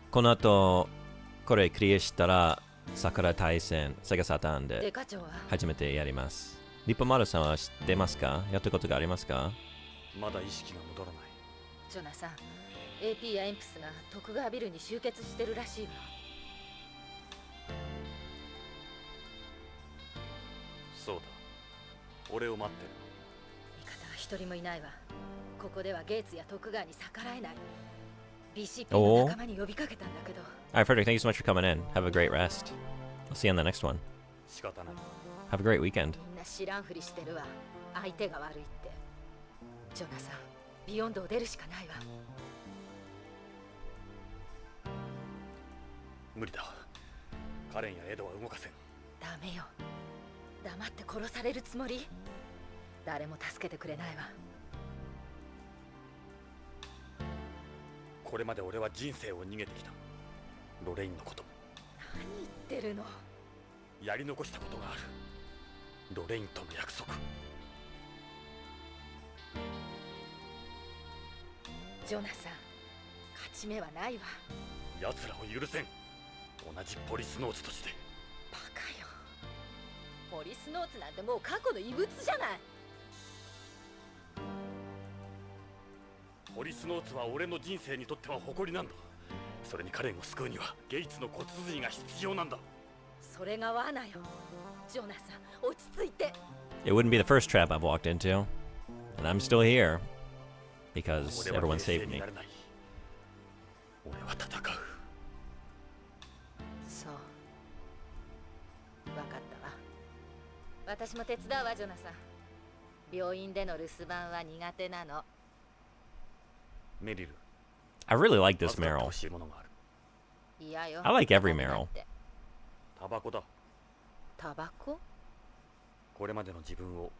この後これクリアしたらSakura Taisenセガサターンで初めてやります。リッポマルさんは知ってますか？やったことがありますか？まだ意識が戻らない。ジョナさん、AP やエンプスが徳川ビルに集結してるらしいわ。そうだ。俺を待ってる。味方は一人もいないわ。ここではゲーツや徳川に逆らえない。BCP の仲間に呼びかけたんだけど。Alright, Frederick, thank you so much for coming in. Have a great rest. I'll see you on the next one. 仕方ない。Have a great weekend. みんな知らんふりしてるわ。相手が悪いって。ジョナさん、ビヨンドを出るしかないわ。無理だ。カレンやエドは動かせん。ダメよ。黙って殺されるつもり？誰も助けてくれないわ。これまで俺は人生を逃げてきた。ロレインのことも何言ってるの。やり残したことがある。ロレインとの約束。ジョナサン、勝ち目はないわ。奴らを許せん。同じポリスノーツとして。バカよ。ポリスノーツなんてもう過去の遺物じゃない。ポリスノーツは俺の人生にとっては誇りなんだ。それにカレンを救うにはゲイツの骨髄が必要なんだ。それが罠よ。ジョナサン、落ち着いて。 It wouldn't be the first trap I've walked into. And I'm still here. Because everyone saved me. 俺は戦う。そう。分かったわ。私も手伝うわ、ジョナサン。病院での留守番は苦手なの。メリル。I really like this まず買って Meryl. 欲しいものがある。いやよ。 I like every Meryl. タバコだ。タバコ？これまでの自分を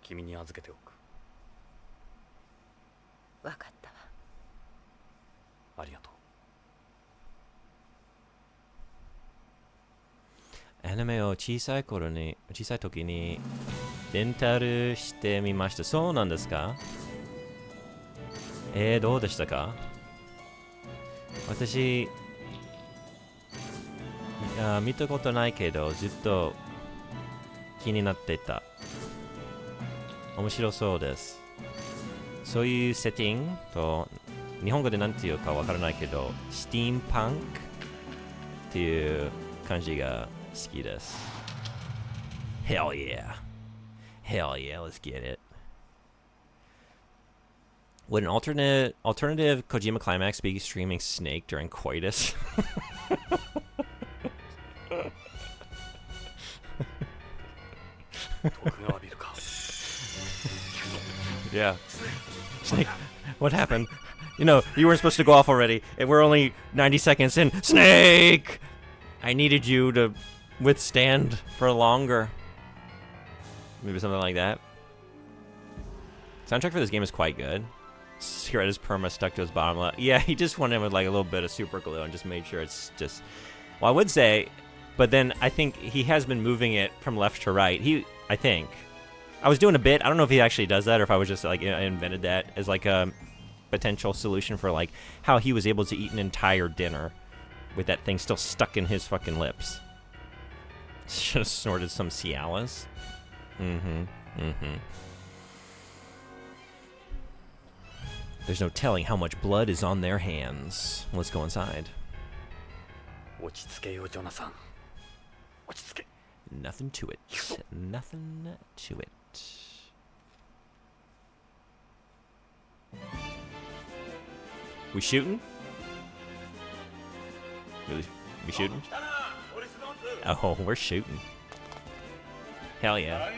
君に預けておく。分かったわ。ありがとう。アニメを小さい時にレンタルしてみました。そうなんですか？どうでしたか？私、見たことないけど、ずっと気になってた。面白そうです。そういうセッティングと、日本語で何て言うかわからないけど、スティームパンクっていう感じが好きです。Hell yeah. Hell yeah, let's get it. Would an alternative Kojima climax be streaming Snake during coitus? Yeah. Snake, what happened? You know, you weren't supposed to go off already. And we're only 90 seconds in. Snake! I needed you to withstand for longer. Maybe something like that. Soundtrack for this game is quite good. Cigarette is perma stuck to his bottom lip. Yeah, he just went in with like a little bit of super glue and just made sure it's just... Well, I would say, but then I think he has been moving it from left to right. I think. I was doing a bit. I don't know if he actually does that or if I was just like, I invented that as like a potential solution for like how he was able to eat an entire dinner with that thing still stuck in his fucking lips. Should have snorted some Cialis. There's no telling how much blood is on their hands. Let's go inside. 落ち着けよ、ジョナサン。落ち着け。Nothing to it. Nothing to it. We shooting? We shooting? Oh, we're shooting. Hell yeah.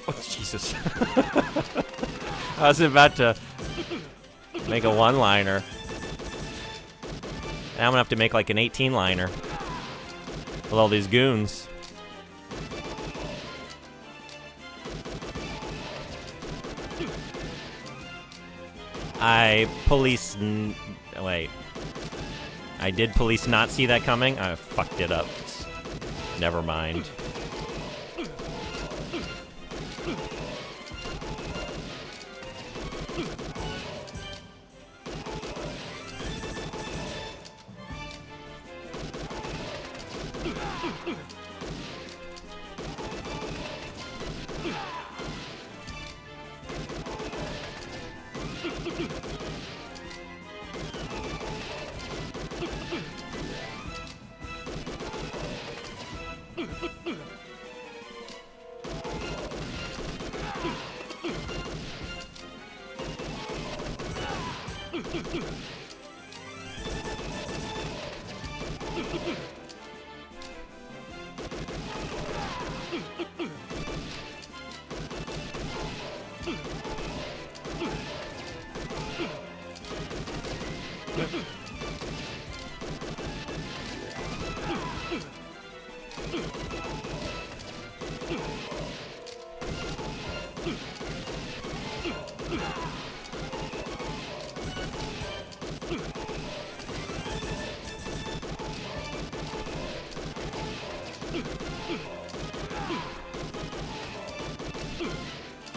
Oh, Jesus. I was about to make a one-liner. Now I'm gonna have to make like an 18-liner with all these goons. Wait. I did police not see that coming? I fucked it up. Never mind.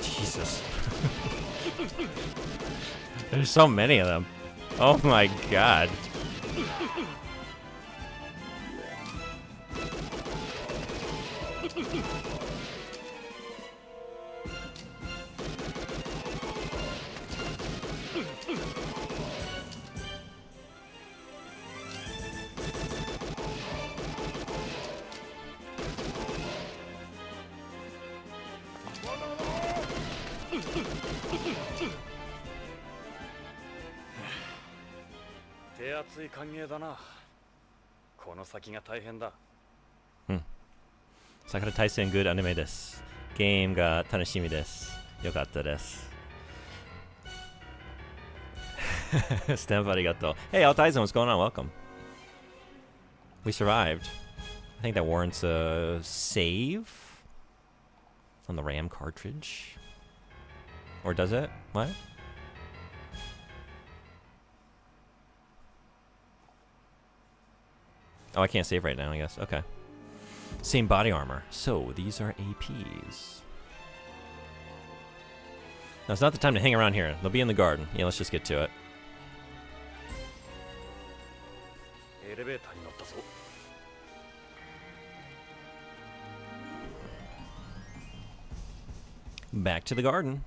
Jesus. There's so many of them. Oh my god. Sakura Taisen good anime desu. Game ga tanashimi desu. Yokatta desu. Stamp arigato. Hey, Al Taisen, what's going on? Welcome. We survived. I think that warrants a save on the RAM cartridge. Or does it? What? Oh, I can't save right now, I guess. Okay. Same body armor. So, these are APs. Now, it's not the time to hang around here. They'll be in the garden. Yeah, let's just get to it. Back to the garden.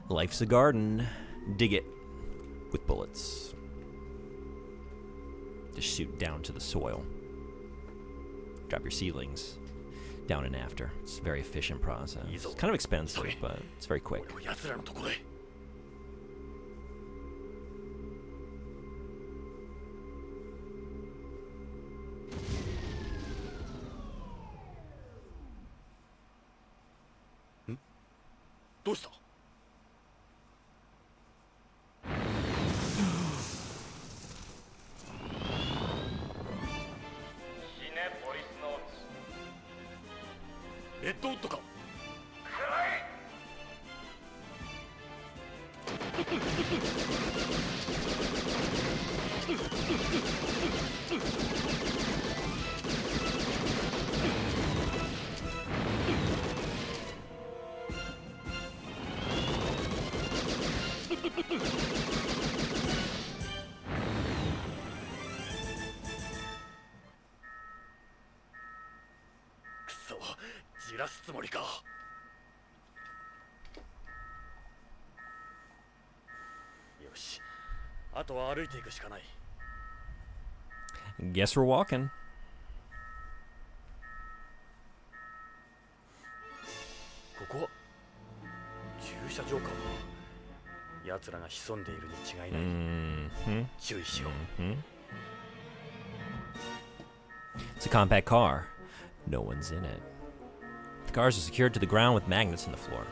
Life's a garden. Dig it with bullets. Just shoot down to the soil. Drop your seedlings down and after. It's a very efficient process. It's kind of expensive, but it's very quick. Guess we're walking. It's a compact car. No one's in it. The cars are secured to the ground with magnets in the floor.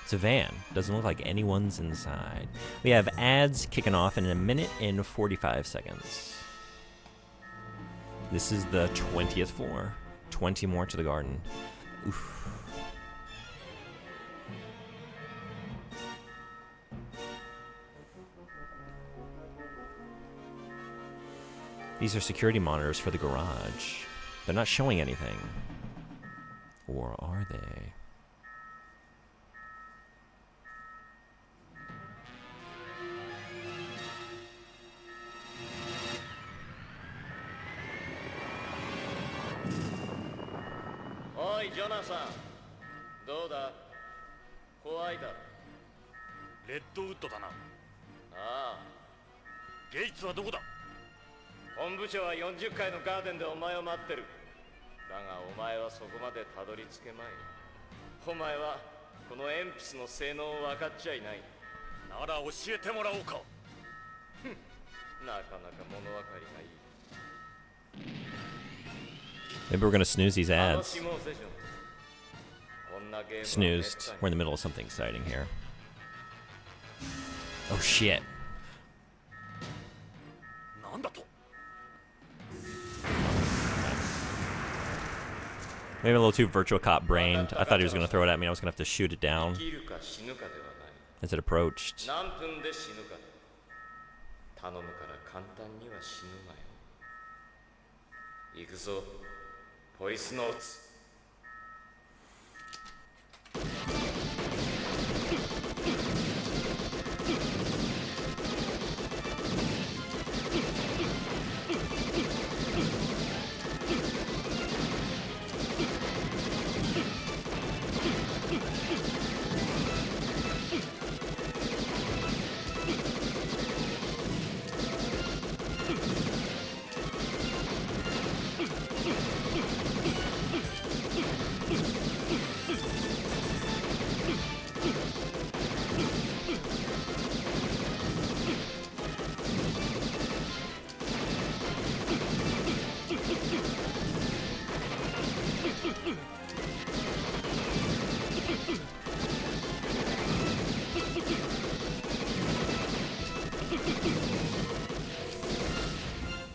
It's a van. Doesn't look like anyone's inside. We have ads kicking off in 1 minute and 45 seconds. This is the 20th floor. 20 more to the garden. Oof. These are security monitors for the garage. They're not showing anything. Or are they? Oi, Jonathan. どうだ? 怖いだろ。レッドウッドだな。ああ。ゲイツはどこだ？本部長は40階のガーデンでお前を待ってる。だがお前はそこまでたどり着けまい。お前はこの鉛筆の性能を分かっちゃいない。なら教えてもらおうか。なかなか物分かりがいい。 Maybe we're gonna snooze these ads. Snoozed. We're in the middle of something exciting here. Oh shit. Maybe a little too Virtual Cop brained. I thought he was going to throw it at me. I was going to have to shoot it down 生きるか死ぬかではない as it approached. 何分で死ぬか頼むから簡単には死ぬなよ行くぞポリスノーツ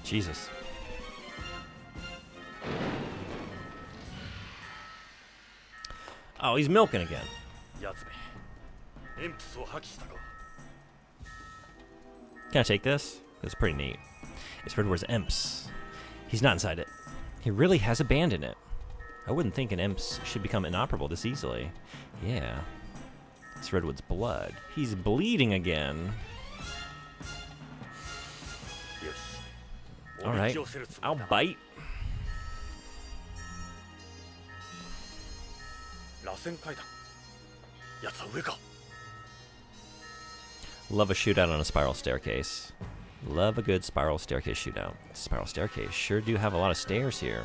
Jesus. Oh, he's milking again. やつめエンプスを破棄したか Can I take this? It's pretty neat. It's Redwood's Imps. He's not inside it. He really has abandoned it. I wouldn't think an Imps should become inoperable this easily. Yeah. It's Redwood's blood. He's bleeding again. よし All right. お道をせるつも I'll りだ bite. 螺旋階段やつは上か Love a shootout on a spiral staircase. Love a good spiral staircase shootout. Spiral staircase. Sure do have a lot of stairs here.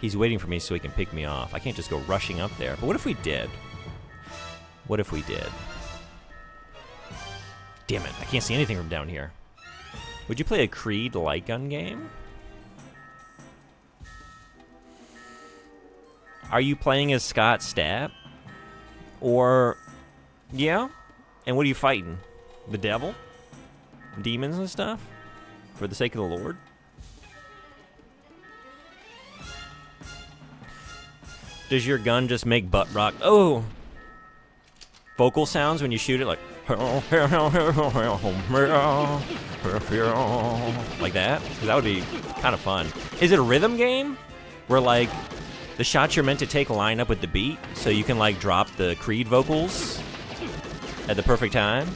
He's waiting for me so he can pick me off. I can't just go rushing up there. But what if we did? What if we did? Damn it, I can't see anything from down here. Would you play a Creed light gun game? Are you playing as Scott Stapp? Or... yeah? And what are you fighting? The devil? Demons and stuff? For the sake of the Lord? Does your gun just make butt rock? Oh! Vocal sounds when you shoot it, like... like that? 'Cause that would be kind of fun. Is it a rhythm game? Where, like, the shots you're meant to take line up with the beat, so you can, like, drop the Creed vocals at the perfect time?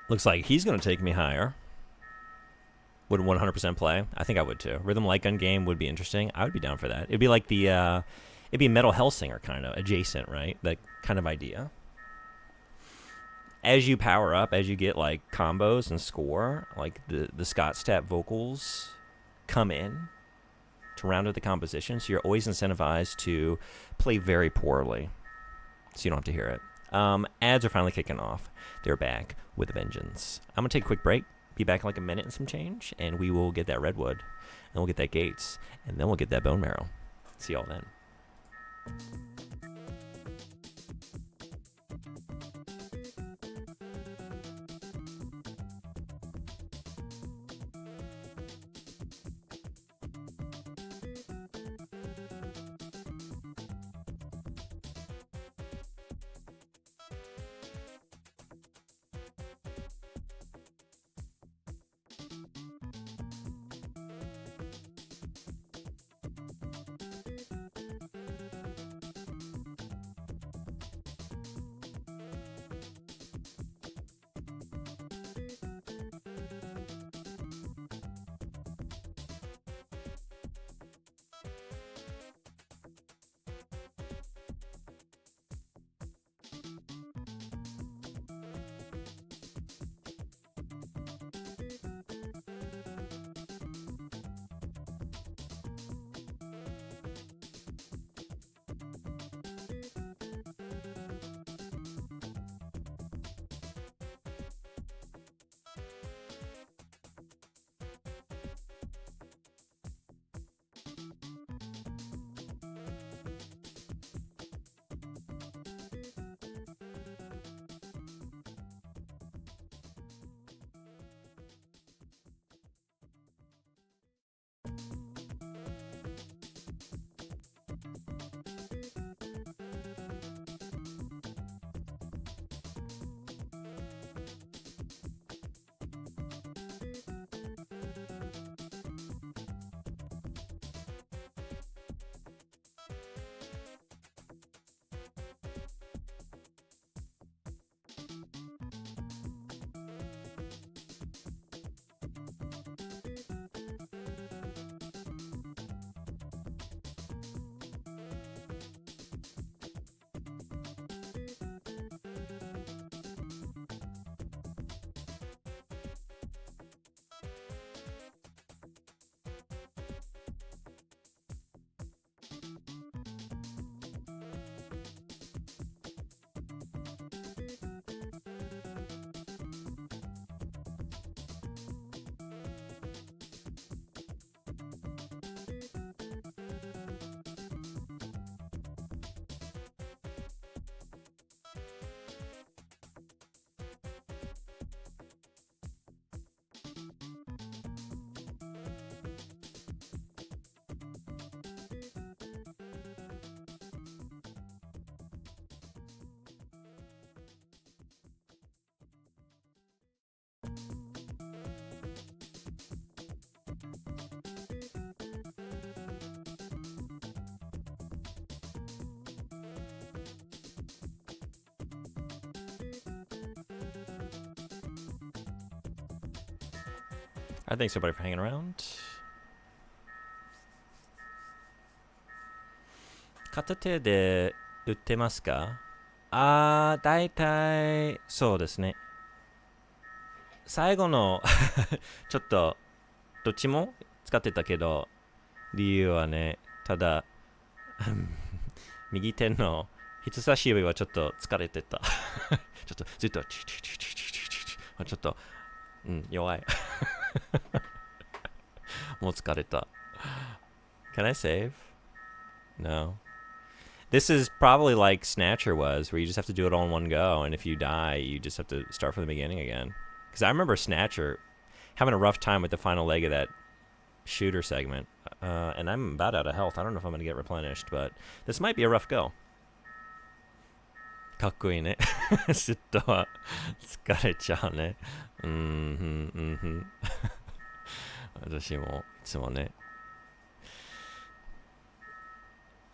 Looks like he's going to take me higher. Would 100% play? I think I would too. Rhythm light gun game would be interesting. I would be down for that. It'd be like the, it'd be Metal Hellsinger kind of adjacent, right? That kind of idea. As you power up, as you get like combos and score, like the Scott Stapp vocals come in to round out the composition. So you're always incentivized to play very poorly, so you don't have to hear it. Ads are finally kicking off. They're back with a vengeance. I'm going to take a quick break. Be back in like a minute and some change. And we will get that redwood. And we'll get that gates. And then we'll get that bone marrow. See y'all then. Thanks everybody for hanging around. 片手で打ってますか？だいたいそうですね。最後のちょっとどっちも使ってたけど、理由はね、ただ右手の人差し指はちょっと疲れてた。ちょっとずっとちょっと弱い。もう疲れた。Can I save? No. This is probably like Snatcher was, where you just have to do it all in one go, and if you die, you just have to start from the beginning again. Because I remember Snatcher having a rough time with the final leg of that shooter segment, and I'm about out of health. I don't know if I'm going to get replenished, but this might be a rough go. かっこいいね。ずっと疲れちゃうね。私もいつもね。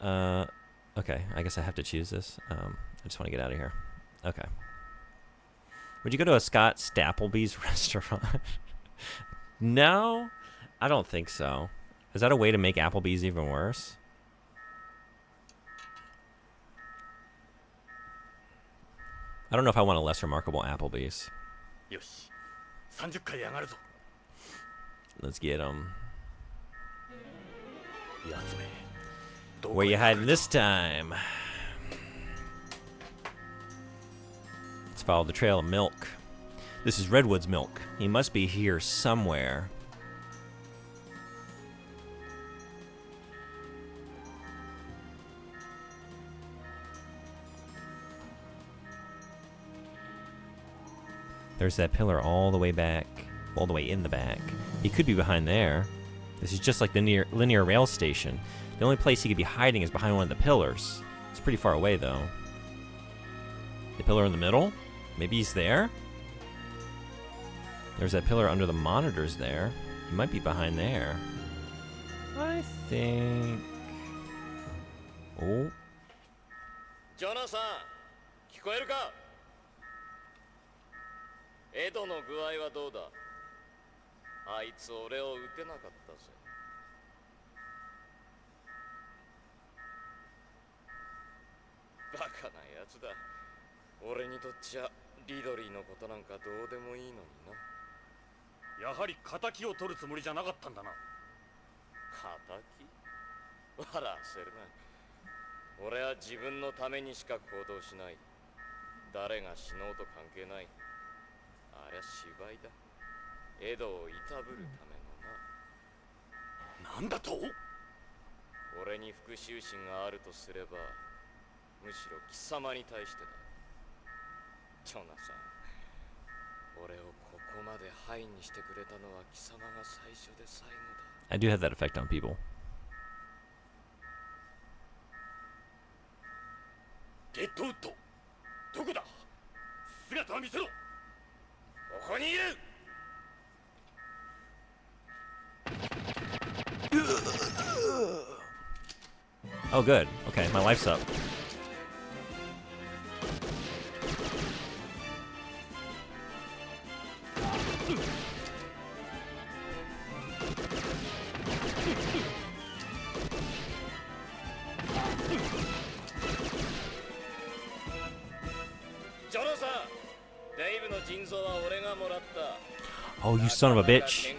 Okay, I guess I have to choose this. I just want to get out of here. Okay. Would you go to a Scott Stappleby's restaurant? No, I don't think so. Is that a way to make Applebee's even worse? I don't know if I want a less remarkable Applebee's. よし、30回上がるぞ。 Let's get them. やつめ。 Where you hiding this time? Let's follow the trail of milk. This is Redwood's milk. He must be here somewhere. There's that pillar all the way back, all the way in the back. He could be behind there. This is just like the linear rail station. The only place he could be hiding is behind one of the pillars. It's pretty far away, though. The pillar in the middle? Maybe he's there? There's that pillar under the monitors there. He might be behind there. I think... Oh. ジョナサン、聞こえるか？エドの具合はどうだ？あいつ俺を撃てなかったぜ。バカなやつだ。俺にとっちゃリドリーのことなんかどうでもいいのにな。やはり仇を取るつもりじゃなかったんだな。敵？笑わせるな。俺は自分のためにしか行動しない。誰が死のうと関係ない。あれは芝居だ。エドをいたぶるためのな。なんだと？俺に復讐心があるとすれば、むしろ貴様に対してだ。ジョナサン、俺をここまでハイにしてくれたのは貴様が最初で最後だ。I do have that effect on people. レッドウッド、どこだ？姿を見せろ。ここにいる。 Oh, good. Okay, my life's up. Oh, you son of a bitch.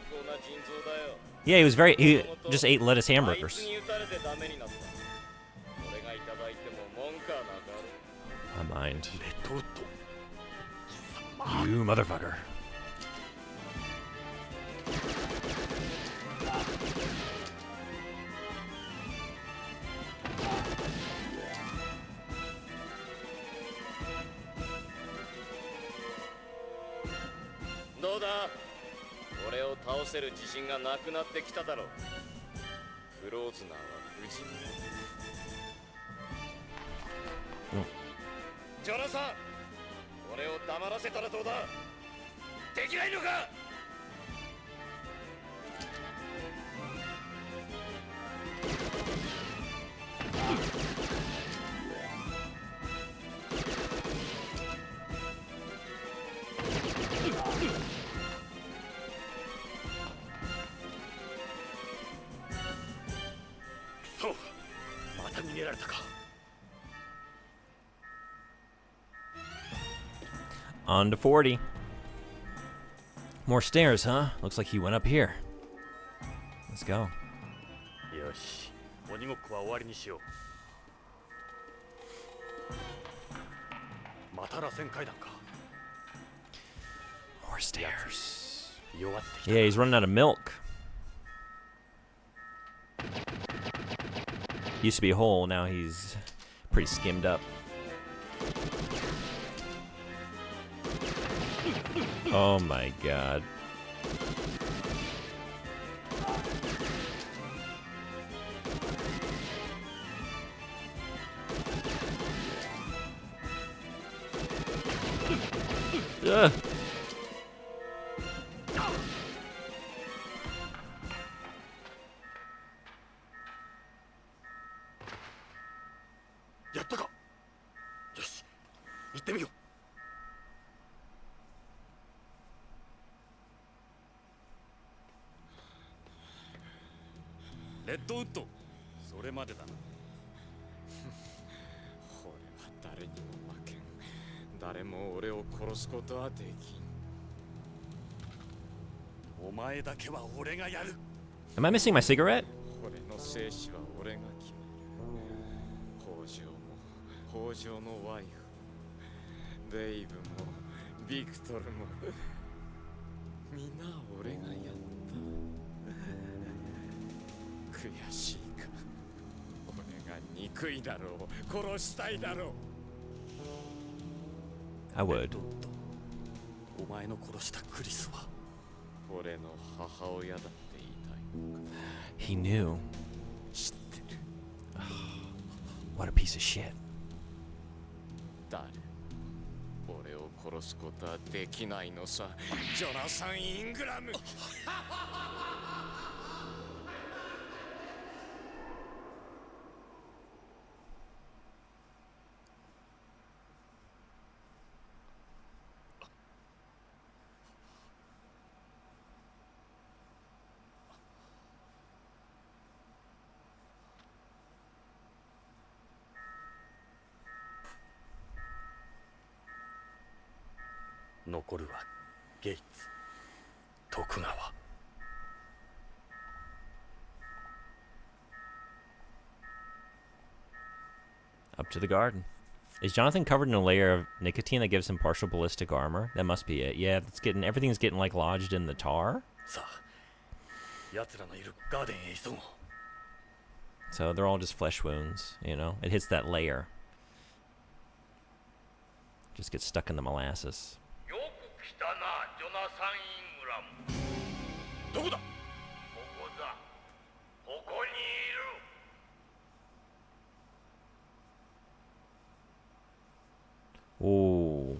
Yeah, he was very... He just ate lettuce hamburgers. I mind. You motherfucker. できないのか。そう、また逃げられたか。On to 40. More stairs, huh? Looks like he went up here. Let's go. よし、鬼ごっこは終わりにしよう。また螺旋階段か。 More stairs. 弱ってきた。 Yeah, he's running out of milk. Used to be whole, now he's pretty skimmed up. Oh my god. Ugh.やったか。よし、行ってみよう。レッドウッド、それまでだな。俺は誰にも負けん。誰も俺を殺すことはできん。お前だけは俺がやる。 Am I missing my cigarette? 俺の生死は俺が決める。北条も北条のワイフ、デイブもビクトルもみんな俺がやった。悔しいか。俺が憎いだろう、殺したいだろう。 I would. お前の殺したクリスは俺の母親だって言いたいのか。 He knew. 知ってる。 What a piece of shit. 誰？俺を殺すことはできないのさ。ジョナサン・イングラム。残るはゲイツ、徳川。 Up to the garden. Is Jonathan covered in a layer of nicotine that gives him partial ballistic armor? That must be it. Yeah, everything's getting like lodged in the tar. さあ、奴らのいるガーデンへ急ごう。 So they're all just flesh wounds, you know? It hits that layer. Just gets stuck in the molasses. よく来たな、ジョナサン・イングラム。どこだ。ここだ。ここにいる。 Ooh.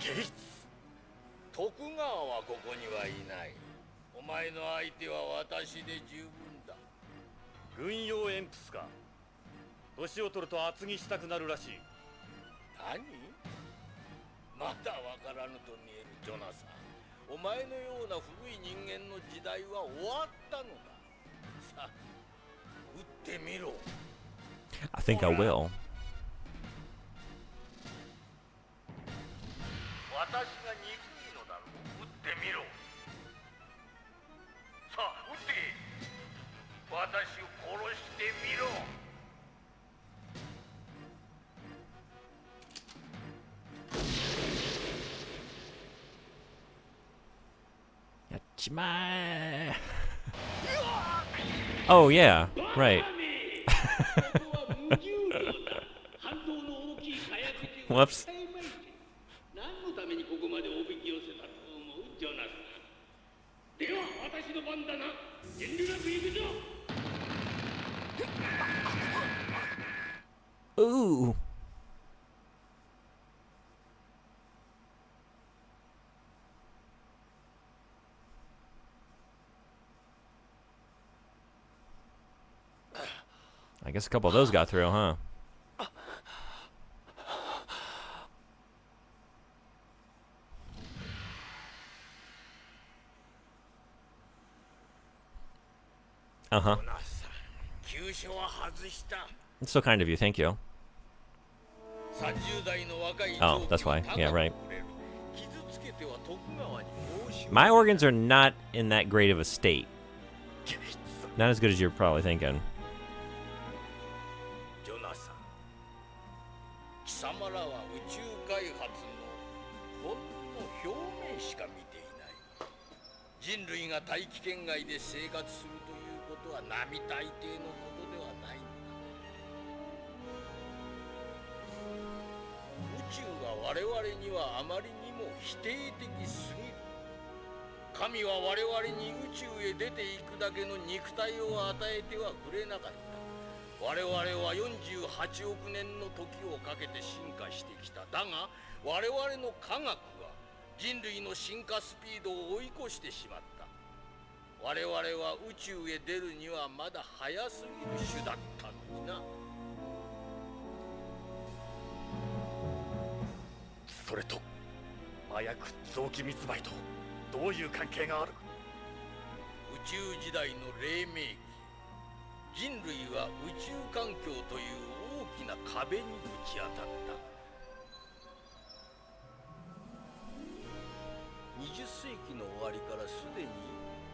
ゲイツ。徳川はここにはいない。お前の相手は私で十分だ。軍用鉛筆か。年を取ると厚着したくなるらしい。何？まだわからぬと見えるジョナサン。お前のような古い人間の時代は終わったのだ。さあ、撃ってみろ。 I think I will. 私が憎いのだろう。撃ってみろ。さあ、撃って。私を殺してみろ。 Yachima. Oh yeah, right. Whoops. 何のためにここまでおびき寄せたと思う、ジョナサン。では私の番だな。遠慮なく行くぞ。Ooh. I guess a couple of those got through, huh? Uh-huh. 急所は外した。 It's so kind of you, thank you. 30代の若い Oh, that's why. Yeah, right. 傷つけては徳川に申し My organs are not in that great of a state. Not as good as you're probably thinking. ジョナサン、貴様らは宇宙開発のほんの表面しか見ていない。人類が大気圏外で生活するということは並大抵のことではないのだ。宇宙は我々にはあまりにも否定的すぎる。神は我々に宇宙へ出ていくだけの肉体を与えてはくれなかった。我々は48億年の時をかけて進化してきた。だが我々の科学が人類の進化スピードを追い越してしまった。我々は宇宙へ出るにはまだ早すぎる種だったのにな。それと麻薬臓器密売とどういう関係がある？宇宙時代の黎明期、人類は宇宙環境という大きな壁にぶち当たった。20世紀の終わりからすでに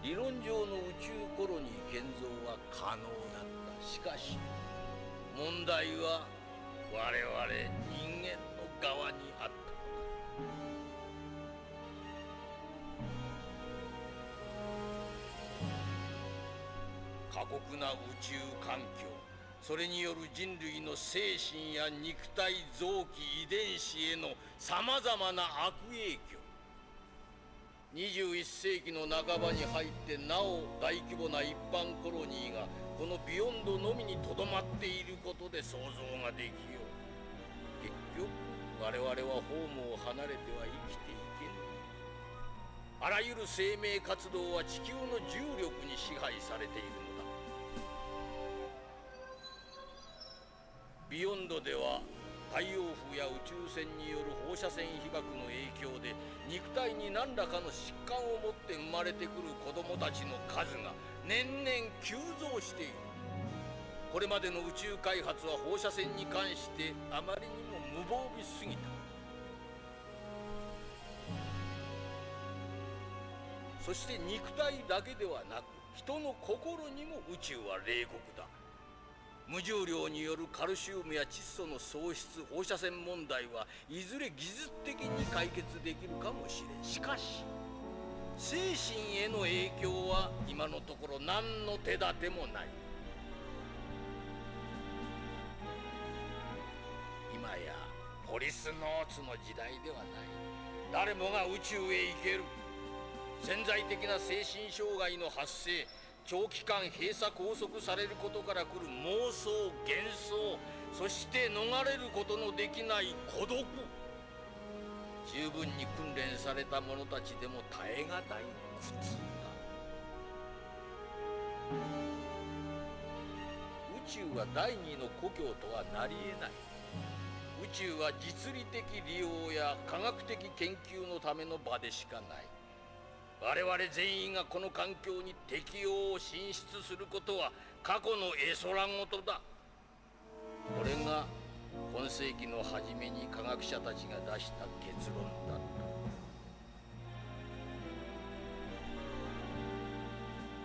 理論上の宇宙コロニー建造は可能だった。しかし問題は我々人間の側にあった。過酷な宇宙環境、それによる人類の精神や肉体、臓器、遺伝子へのさまざまな悪影響。21世紀の半ばに入ってなお大規模な一般コロニーがこのビヨンドのみにとどまっていることで想像ができよう。結局我々はホームを離れては生きていけぬ。あらゆる生命活動は地球の重力に支配されているのだ。ビヨンドでは太陽風や宇宙船による放射線被曝の影響で肉体に何らかの疾患を持って生まれてくる子供たちの数が年々急増している。これまでの宇宙開発は放射線に関してあまりにも無防備すぎた。そして肉体だけではなく人の心にも宇宙は冷酷だ。無重量によるカルシウムや窒素の喪失、放射線問題はいずれ技術的に解決できるかもしれん。しかし精神への影響は今のところ何の手立てもない。今やポリスノーツの時代ではない。誰もが宇宙へ行ける。潜在的な精神障害の発生、長期間閉鎖拘束されることから来る妄想、幻想、そして逃れることのできない孤独。十分に訓練された者たちでも耐え難い苦痛だ。宇宙は第二の故郷とはなり得ない。宇宙は実利的利用や科学的研究のための場でしかない。我々全員がこの環境に適応を進出することは過去の絵空事だ。これが今世紀の初めに科学者たちが出した結論だった。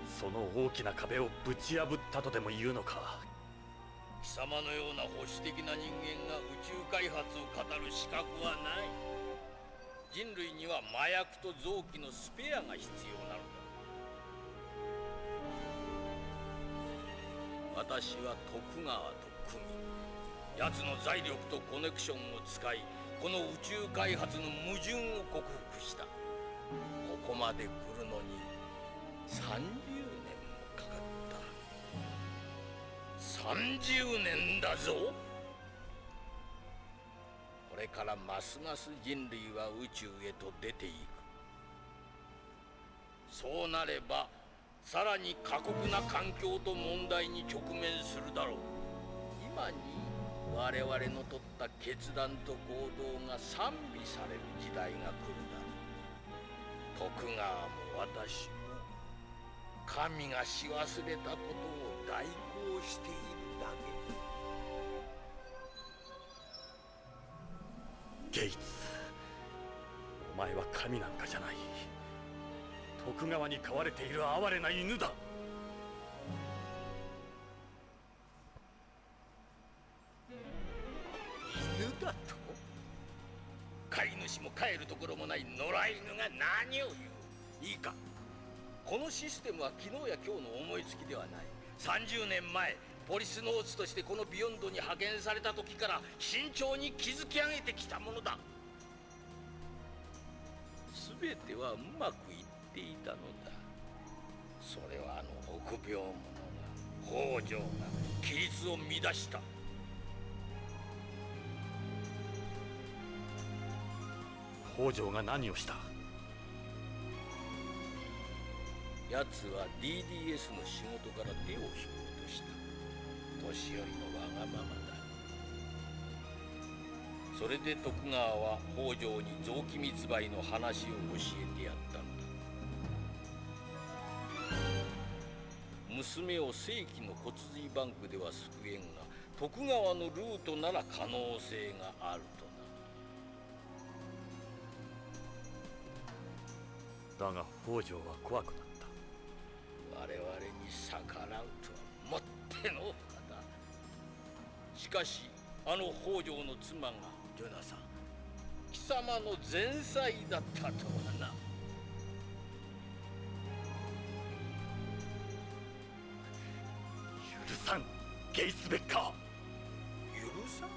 その大きな壁をぶち破ったとでも言うのか。貴様のような保守的な人間が宇宙開発を語る資格はない。人類には麻薬と臓器のスペアが必要なのだ。私は徳川と組み、奴の財力とコネクションを使い、この宇宙開発の矛盾を克服した。ここまで来るのに30年もかかった。30年だぞ。からますます人類は宇宙へと出ていく。そうなればさらに過酷な環境と問題に直面するだろう。今に我々の取った決断と行動が賛美される時代が来るだろう。徳川も私も神がし忘れたことを代行しているだけ。ゲイツ、お前は神なんかじゃない。徳川に飼われている哀れな犬だ。犬だと？飼い主も飼えるところもない野良犬が何を言う。いいか、このシステムは昨日や今日の思いつきではない。30年前ポリスノーツとしてこのビヨンドに派遣された時から慎重に築き上げてきたものだ。全てはうまくいっていたのだ。それはあの臆病者が、北条が規律を乱した。北条が何をした？奴は DDS の仕事から手を引こうとした。年寄りのわがままだ。それで徳川は北条に臓器密売の話を教えてやったのだ。娘を正規の骨髄バンクでは救えんが、徳川のルートなら可能性があるとな。だが北条は怖くなった。我々に逆らうとはもってのほかだ。しかしあの北条の妻がジョナサン、貴様の前妻だったとはな。許さん、ゲイツベッカー。許さん？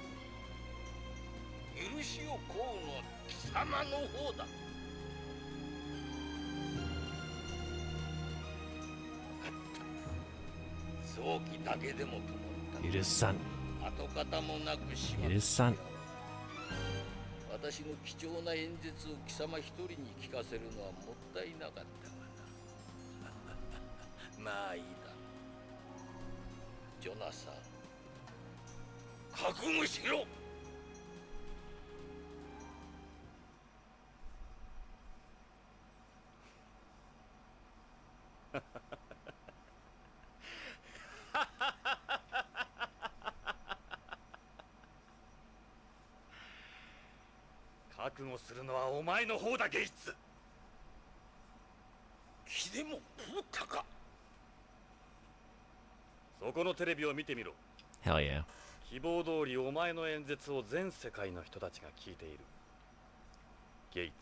許しを請うのは貴様の方だ。臓器だけでもと思った。許さん。跡形もなくしまった。許さん。私の貴重な演説を貴様一人に聞かせるのはもったいなかったがな。まあいいだ。ジョナサン、覚悟しろ。覚悟するのはお前の方だ、ゲイツ。気でも食ったか。そこのテレビを見てみろ。 Hell yeah. 希望通りお前の演説を全世界の人たちが聞いている。ゲイツ、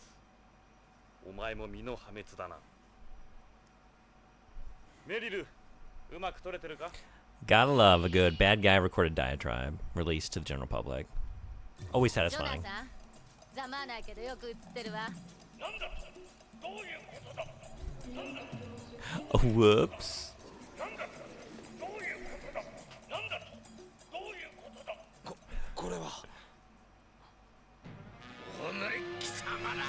お前も身の破滅だな。メリル、うまく撮れてるか？ Gotta love a good bad guy recorded diatribe released to the general public. Always ジョナ satisfying. サン、ざまあないけどよく映ってるわ。なんだ、どういうことだ。なんだ、 Whoops. なんだ、どういうことだ。なんだ、どういうことだ。これは。お前貴様ら、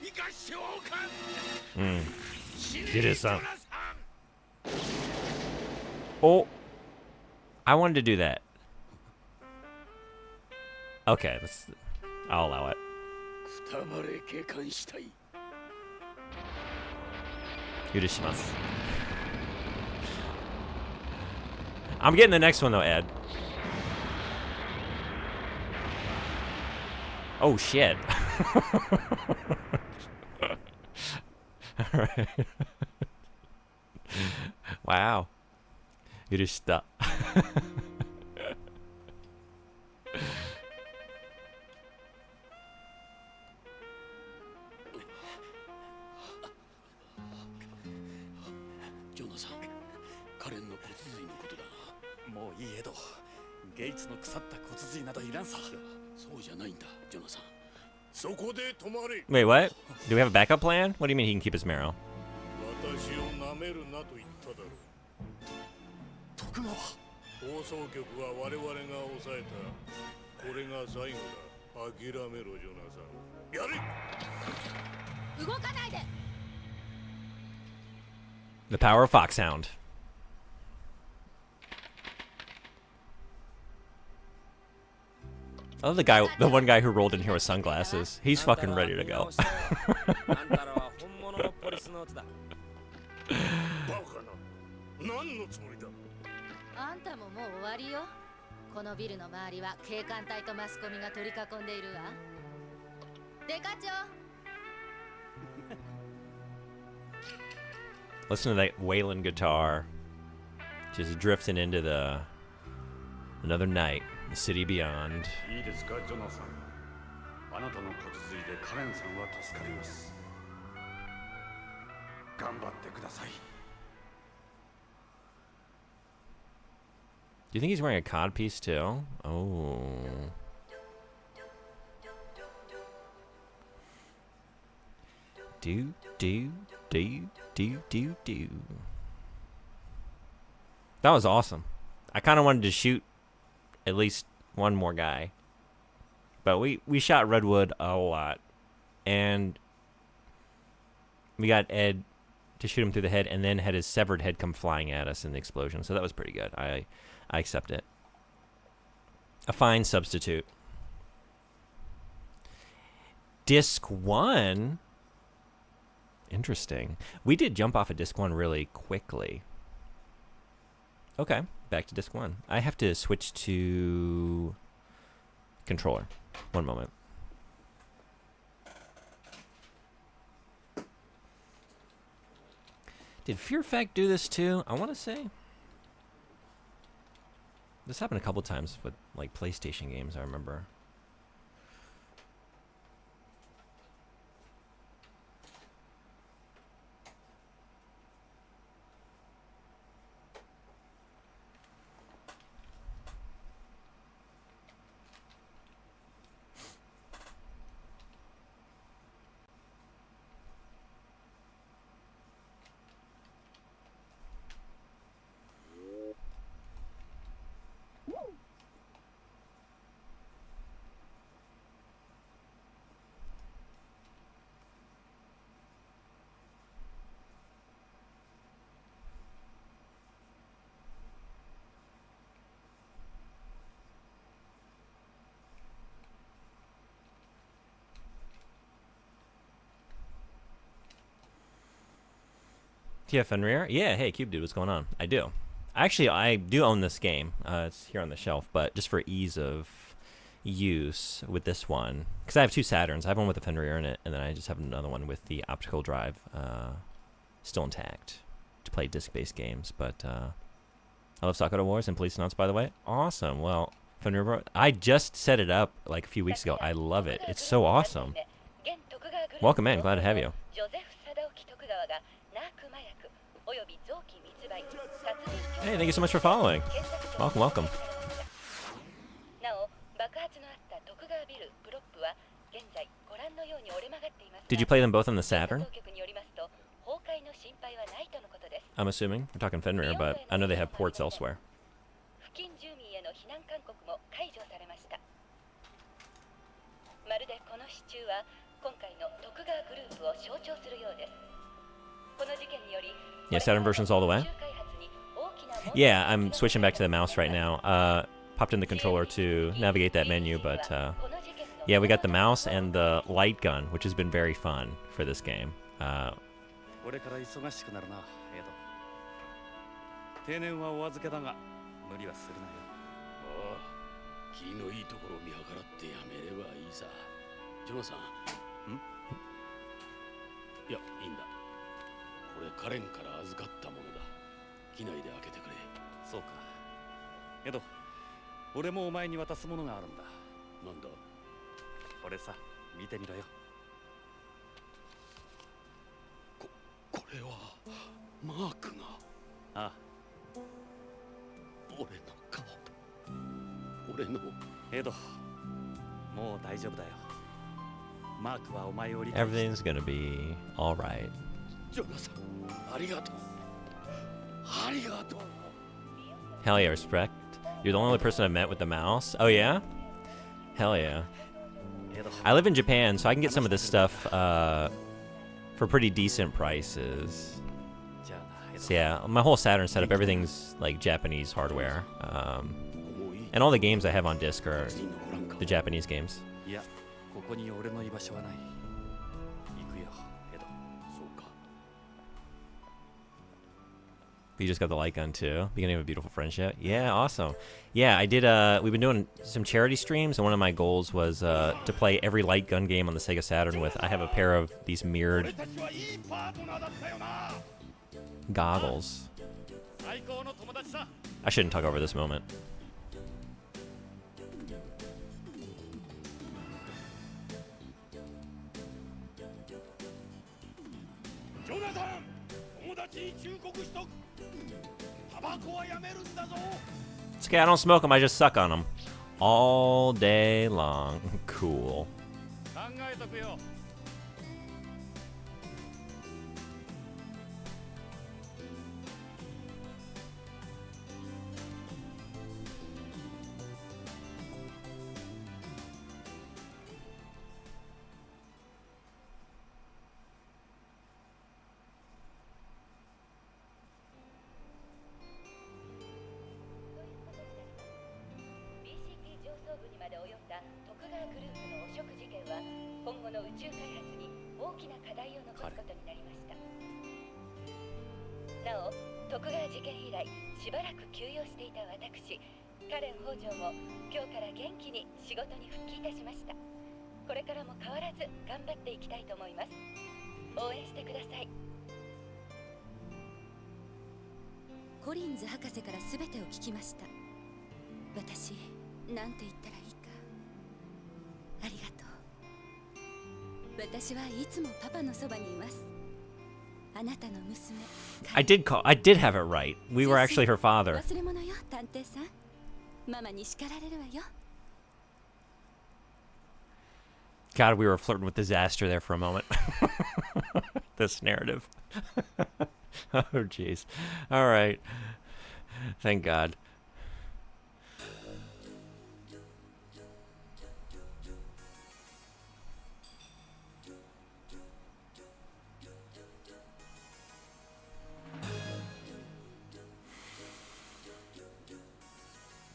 生かしておかん。許さん。Oh, I wanted to do that. Okay, I'll allow it. くたばれ警官したい。許します. I'm getting the next one though, Ed. Oh shit. Alright. Wow. 許した。ジョナサン、カレンの骨髄のことだが。もういいエド。ゲイツの腐った骨髄などいらんさ。そうじゃないんだ、ジョナサン。そこで止まれ。 Wait, what? Do we have a backup plan? What do you mean he can keep his marrow? 私を舐めるなと言っただろう。徳川。放送局は我々が抑えた。これが最後だ。諦めろジョナサン。やれ。動かないで。 The power of Foxhound. I love the one guy who rolled in here with sunglasses. He's fucking ready to go. バカな。何のつもりだ。あんたももう終わりよ。このビルの周りは警官隊とマスコミが取り囲んでいるわ。デカ長。 Listen to that Wailing guitar. Just drifting into another night, the city beyond. いいですかジョナサン。あなたの骨髄でカレンさんは助かります。頑張ってください。 Do you think he's wearing a codpiece too? Oh. Do. That was awesome. I kind of wanted to shoot at least one more guy. But we shot Redwood a lot. And we got Ed to shoot him through the head and then had his severed head come flying at us in the explosion. So that was pretty good. I accept it. A fine substitute. Disc 1? Interesting. We did jump off of Disc 1 really quickly. Okay, back to Disc 1. I have to switch to controller. One moment. Did Fear Fact do this too? I want to say. This happened a couple times with like PlayStation games, I remember. TF Fenrir? Yeah, hey, Cube Dude, what's going on? I do. Actually, I do own this game. It's here on the shelf, but just for ease of use with this one, because I have two Saturns. I have one with the Fenrir in it, and then I just have another one with the optical drive still intact to play disc-based games. But I love Sakura Wars and Policenauts, by the way. Awesome. Well, Fenrir Bro, I just set it up like a few weeks ago. I love it. It's so awesome. Welcome in. Glad to have you. Hey, thank you so much for following. Welcome, welcome. Did you play them both on the Saturn? I'm assuming. We're talking Fenrir, but I know they have ports elsewhere. Yeah, Saturn versions all the way? Yeah, I'm switching back to the mouse right now. Popped in the controller to navigate that menu, but yeah, we got the mouse and the light gun, which has been very fun for this game. これから忙しくなるな、エド。定年はお預けだが、無理はするなよ。ああ、気のいいところを見計らってやめればいいさ。ジョナさん。いや、いいんだ。これカレンから預かったものだ。機内で開けてくれ。そうか。エド、俺もお前に渡すものがあるんだ。なんだ？これさ、見てみろよ。これはマークが。ああ。俺の顔。俺の。エド、もう大丈夫だよ。マークはお前を理解。Everything's gonna be alright. ジョナさん、ありがとう。ありがとう。Hell yeah, respect. You're the only person I've met with the mouse. Oh yeah? Hell yeah. I live in Japan, so I can get some of this stuff for pretty decent prices. So yeah, my whole Saturn setup, everything's like Japanese hardware. And all the games I have on disc are the Japanese games. いや、ここに俺の居場所はない。行くよ、エド。そうか。 You just got the light gun too. Beginning of a beautiful friendship. Yeah, awesome. Yeah, I did. We've been doing some charity streams, and one of my goals was to play every light gun game on the Sega Saturn with. I have a pair of these mirrored goggles. I shouldn't talk over this moment. It's okay, I don't smoke them, I just suck on them. All day long. Cool. I did have it right. We were actually her father. God, we were flirting with disaster there for a moment. This narrative. Oh, jeez. All right. Thank God.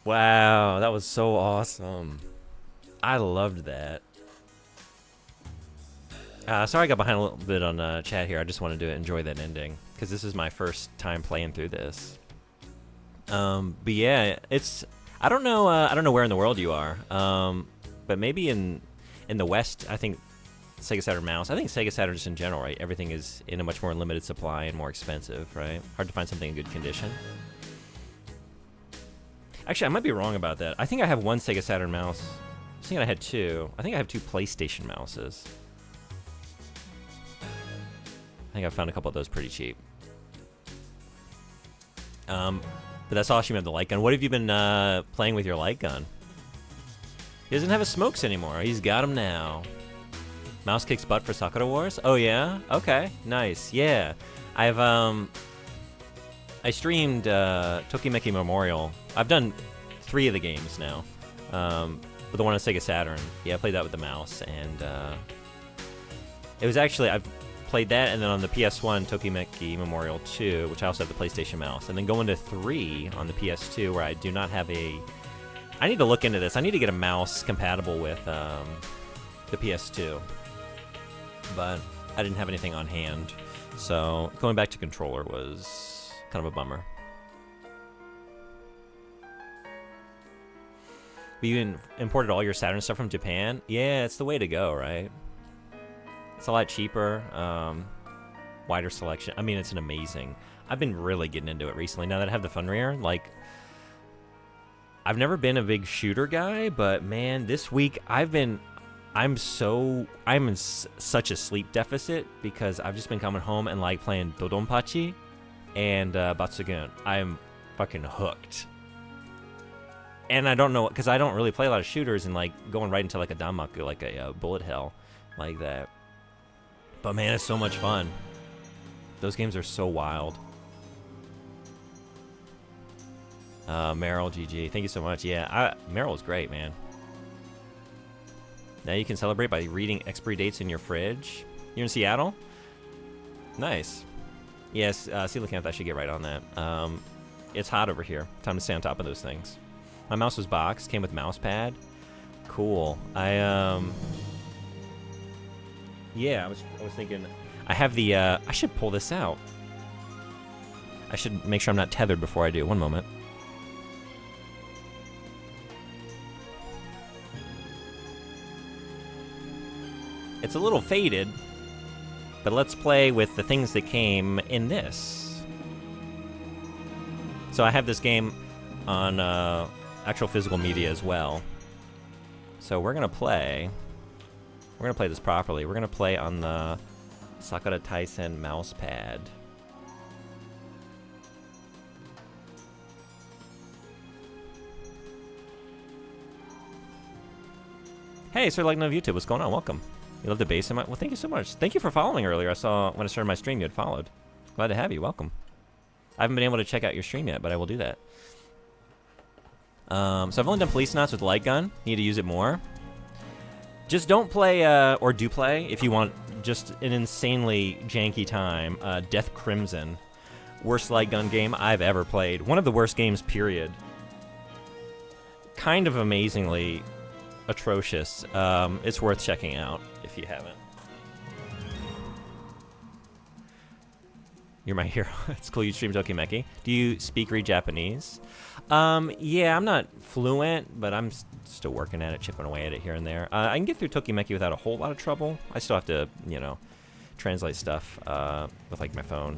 Wow, that was so awesome. I loved that. Sorry I got behind a little bit on chat here. I just wanted to enjoy that ending because this is my first time playing through this. But yeah, it's I don't know where in the world you are. But maybe in the West, I think Sega Saturn mouse. I think Sega Saturn just in general, right? Everything is in a much more limited supply and more expensive, right? Hard to find something in good condition. Actually, I might be wrong about that. I think I have one Sega Saturn mouse. I was thinking I had two. I think I have two PlayStation mouses. I think I found a couple of those pretty cheap. But that's awesome. You have the light gun. What have you been playing with your light gun? He doesn't have his smokes anymore. He's got them now. Mouse kicks butt for Sakura Wars? Oh yeah? Okay. Nice. Yeah. I streamed Tokimeki Memorial. I've done 3 of the games now. But the one on Sega Saturn. Yeah, I played that with the mouse, and it was actually I've played that, and then on the PS1 Tokimeki Memorial 2, which I also have the PlayStation mouse, and then going to 3 on the PS2, where I do not have a. I need to look into this. I need to get a mouse compatible with the PS2, but I didn't have anything on hand, so going back to controller was kind of a bummer. But you imported all your Saturn stuff from Japan? Yeah, it's the way to go, right? It's a lot cheaper, wider selection. I mean, it's an amazing. I've been really getting into it recently now that I have the Funrear. Like, I've never been a big shooter guy, but man, this week I'm in such a sleep deficit because I've just been coming home and like playing Dodonpachi and Batsugun. I'm fucking hooked. And I don't know, because I don't really play a lot of shooters and like going right into like a Danmaku, like a bullet hell like that. But man, it's so much fun. Those games are so wild. Meryl, GG. Thank you so much. Yeah, Meryl is great, man. Now you can celebrate by reading expiry dates in your fridge. You're in Seattle? Nice. Yes, Coelacanth, I should get right on that. It's hot over here. Time to stay on top of those things. My mouse was boxed, came with mouse pad. Cool. Yeah, I was thinking, I have the, I should pull this out. I should make sure I'm not tethered before I do. One moment. It's a little faded, but let's play with the things that came in this. So I have this game on actual physical media as well. So we're gonna play this properly. We're gonna play on the Sakura Taisen mouse pad. Hey, Sir Legend of YouTube, what's going on? Welcome. You love the bass in my... Well, thank you so much. Thank you for following earlier. I saw when I started my stream you had followed. Glad to have you. Welcome. I haven't been able to check out your stream yet, but I will do that. So I've only done Policenauts with light gun. Need to use it more. Just don't play, or do play, if you want just an insanely janky time. Death Crimson. Worst light gun game I've ever played. One of the worst games, period. Kind of amazingly atrocious. It's worth checking out if you haven't. You're my hero. It's cool you stream Tokimeki. Do you speak, read Japanese? Yeah, I'm not fluent, but I'm still working at it, chipping away at it here and there. I can get through Tokimeki without a whole lot of trouble. I still have to, you know, translate stuff with, like, my phone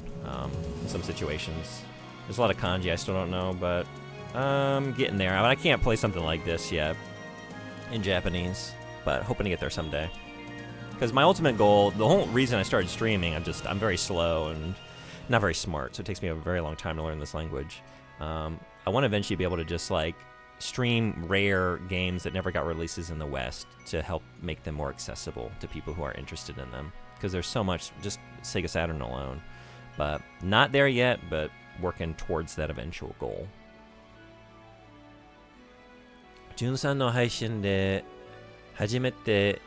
in some situations. There's a lot of kanji I still don't know, but I'm getting there. I mean, I can't play something like this yet in Japanese, but hoping to get there someday. Because my ultimate goal, the whole reason I started streaming, I'm very slow and not very smart, so it takes me a very long time to learn this language. I want to eventually be able to just, like, stream rare games that never got releases in the West to help make them more accessible to people who are interested in them. Because there's so much, just Sega Saturn alone. But not there yet, but working towards that eventual goal. ジュンさんの配信で初めて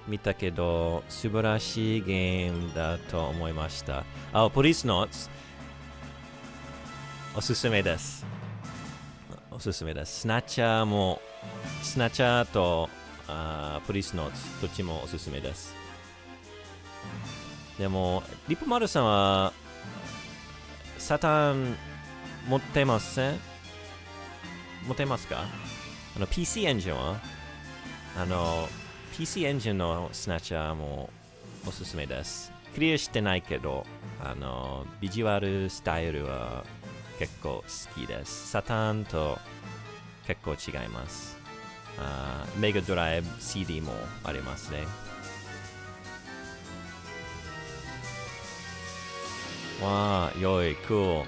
見たけど素晴らしいゲームだと思いました。Policenauts おすすめです。おすすめです。スナッチャーとPolicenautsどっちもおすすめです。でもリプマルさんはサタン持ってません？持ってますか？PC エンジンはPC エンジンのスナッチャーもおすすめです。クリアしてないけどビジュアルスタイルは結構好きです。サタンと結構違います。メガドライブ CD もありますね。わー、よい、cool.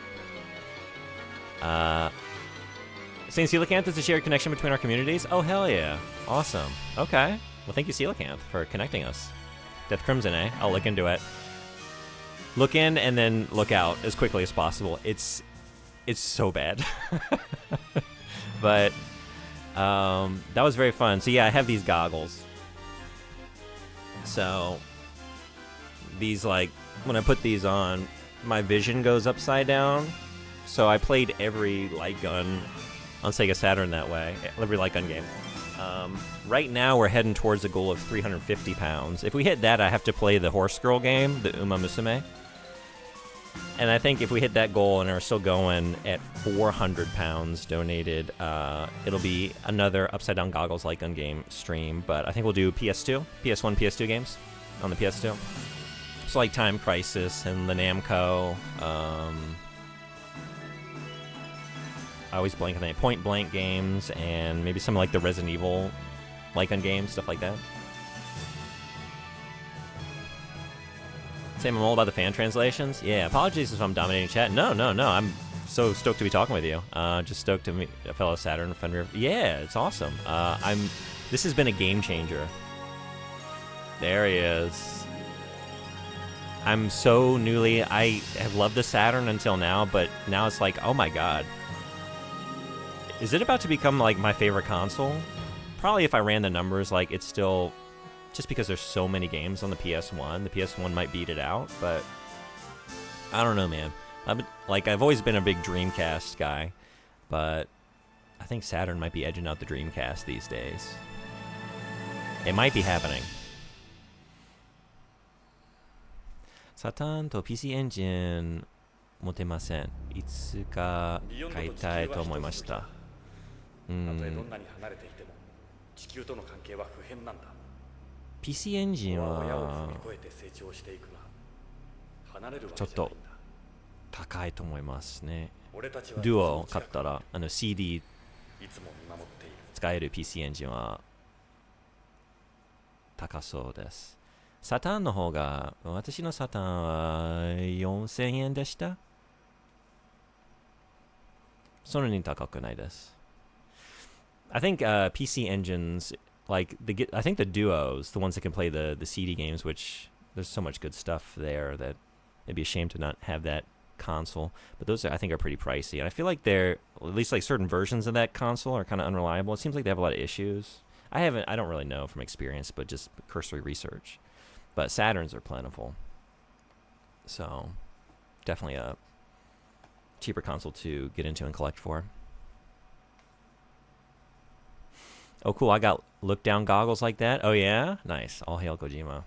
Saying Coelacanth is a shared connection between our communities? Oh, hell yeah. Awesome. Okay. Well, thank you, Coelacanth, for connecting us. Death Crimson, eh? I'll look into it. Look in and then look out as quickly as possible. It's so bad. But that was very fun. So yeah, I have these goggles. So these, like, when I put these on, my vision goes upside down. So I played every light gun on Sega Saturn that way, every light gun game. Right now we're heading towards a goal of 350 pounds. If we hit that, I have to play the Horse Girl game, the Uma Musume. And I think if we hit that goal and are still going at 400 pounds donated, it'll be another Upside Down Goggles light gun game stream. But I think we'll do PS1, PS2 games on the PS2. So like Time Crisis and the Namco. I always blank on the Point Blank games and maybe some like the Resident Evil light gun games, stuff like that. Sam, I'm all about the fan translations. Yeah, apologies if I'm dominating chat. No. I'm so stoked to be talking with you. Just stoked to meet a fellow Saturn friend. Yeah, it's awesome. This has been a game changer. There he is. I'm so newly. I have loved the Saturn until now, but now it's like, oh my god. Is it about to become like my favorite console? Probably if I ran the numbers, like it's still just because there's so many games on the PS1. The PS1 might beat it out, but I don't know, man. I've always been a big Dreamcast guy, but I think Saturn might be edging out the Dreamcast these days. It might be happening. サターンと PC エンジン持てません。いつか買いたいと思いました。たとえどんなに離れていても地球との関係は不変なんだ。 PC エンジン親をは踏み越えて成長していくが離れるわちょっとけじゃないんだ。高いと思いますね。俺たちは Duo 買ったらCD いつも見守っている。使える PC エンジンは高そうです。サターンの方が、私のサターンは4000円でした。そんなに高くないです。I think PC engines, like I think the duos, the ones that can play the CD games, which there's so much good stuff there that it'd be a shame to not have that console. But those I think are pretty pricey, and I feel like they're at least like certain versions of that console are kind of unreliable. It seems like they have a lot of issues. I don't really know from experience, but just cursory research. But Saturns are plentiful, so definitely a cheaper console to get into and collect for. Oh, cool. I got look-down goggles like that. Oh, yeah? Nice. All hail Kojima.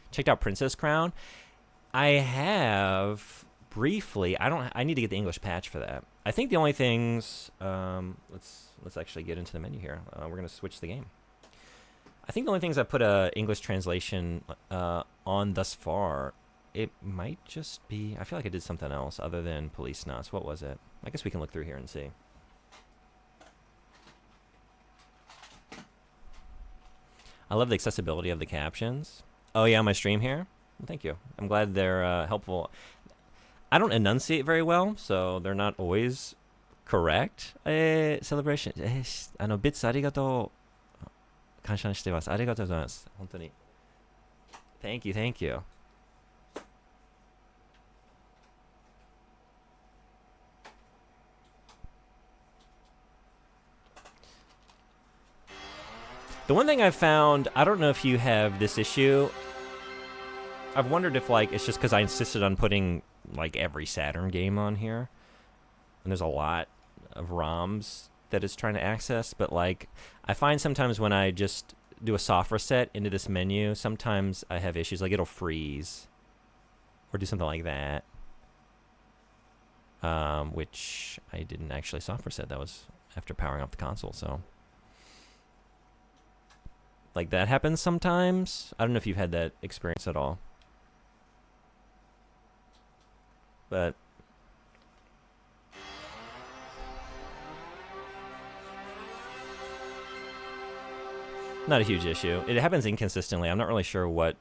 Checked out Princess Crown. I have briefly. I need to get the English patch for that. I think the only things... let's actually get into the menu here. We're going to switch the game. I think the only things I put a English translation on thus far, it might just be... I feel like I did something else other than Policenauts. What was it? I guess we can look through here and see. I love the accessibility of the captions. Oh, yeah, on my stream here? Well, thank you. I'm glad they're helpful. I don't enunciate very well, so they're not always correct. Celebration. ビッツありがとう。感謝してます。ありがとうございます。本当に。Thank you, thank you. The one thing I've found, I don't know if you have this issue. I've wondered if like it's just because I insisted on putting like every Saturn game on here, and there's a lot of ROMs that it's trying to access. But like, I find sometimes when I just do a soft reset into this menu, sometimes I have issues. Like it'll freeze, or do something like that. Which I didn't actually soft reset. That was after powering off the console. So. Like that happens sometimes. I don't know if you've had that experience at all. But not a huge issue. It happens inconsistently. I'm not really sure what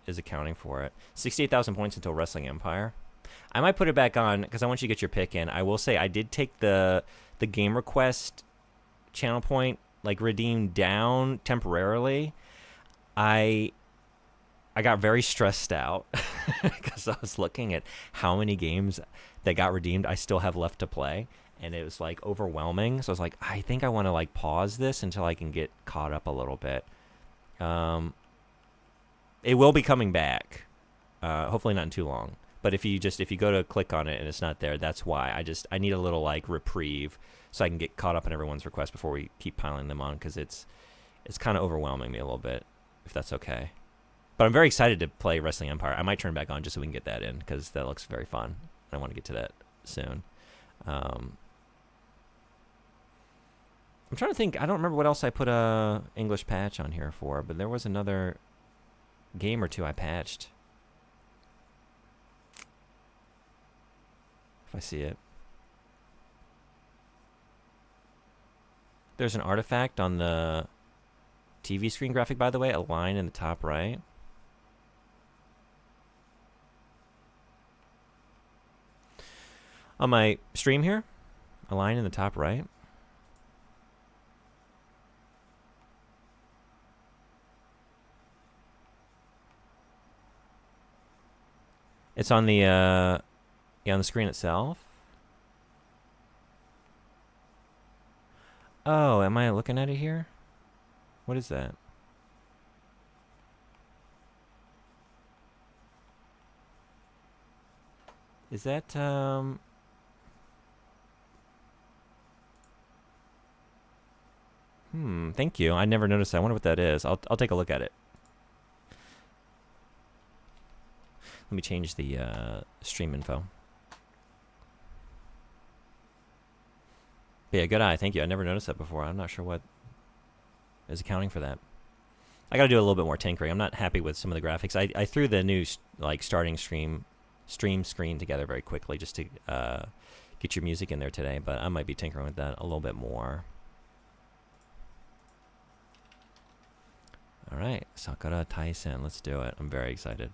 is accounting for it. 68,000 points until Wrestling Empire. I might put it back on because I want you to get your pick in. I will say I did take the game request channel point like redeemed down temporarily. I got very stressed out because I was looking at how many games that got redeemed I still have left to play, and it was like overwhelming. So I was like, I think I want to like pause this until I can get caught up a little bit. It will be coming back, hopefully not in too long. But if you go to click on it and it's not there, that's why. I need a little like reprieve so I can get caught up in everyone's requests before we keep piling them on, because it's kind of overwhelming me a little bit, if that's okay. But I'm very excited to play Wrestling Empire. I might turn back on just so we can get that in, because that looks very fun. I want to get to that soon. I'm trying to think. I don't remember what else I put a English patch on here for, but there was another game or two I patched. If I see it. There's an artifact on the TV screen graphic, by the way, a line in the top right. On my stream here, a line in the top right. It's on the on the screen itself. Oh, am I looking at it here? What is that? Is that thank you. I never noticed that. I wonder what that is. I'll take a look at it. Let me change the stream info. But yeah, good eye. Thank you. I never noticed that before. I'm not sure what is accounting for that. I got to do a little bit more tinkering. I'm not happy with some of the graphics. I threw the new like starting stream screen together very quickly just to get your music in there today, but I might be tinkering with that a little bit more. All right, Sakura Taisen. Let's do it. I'm very excited.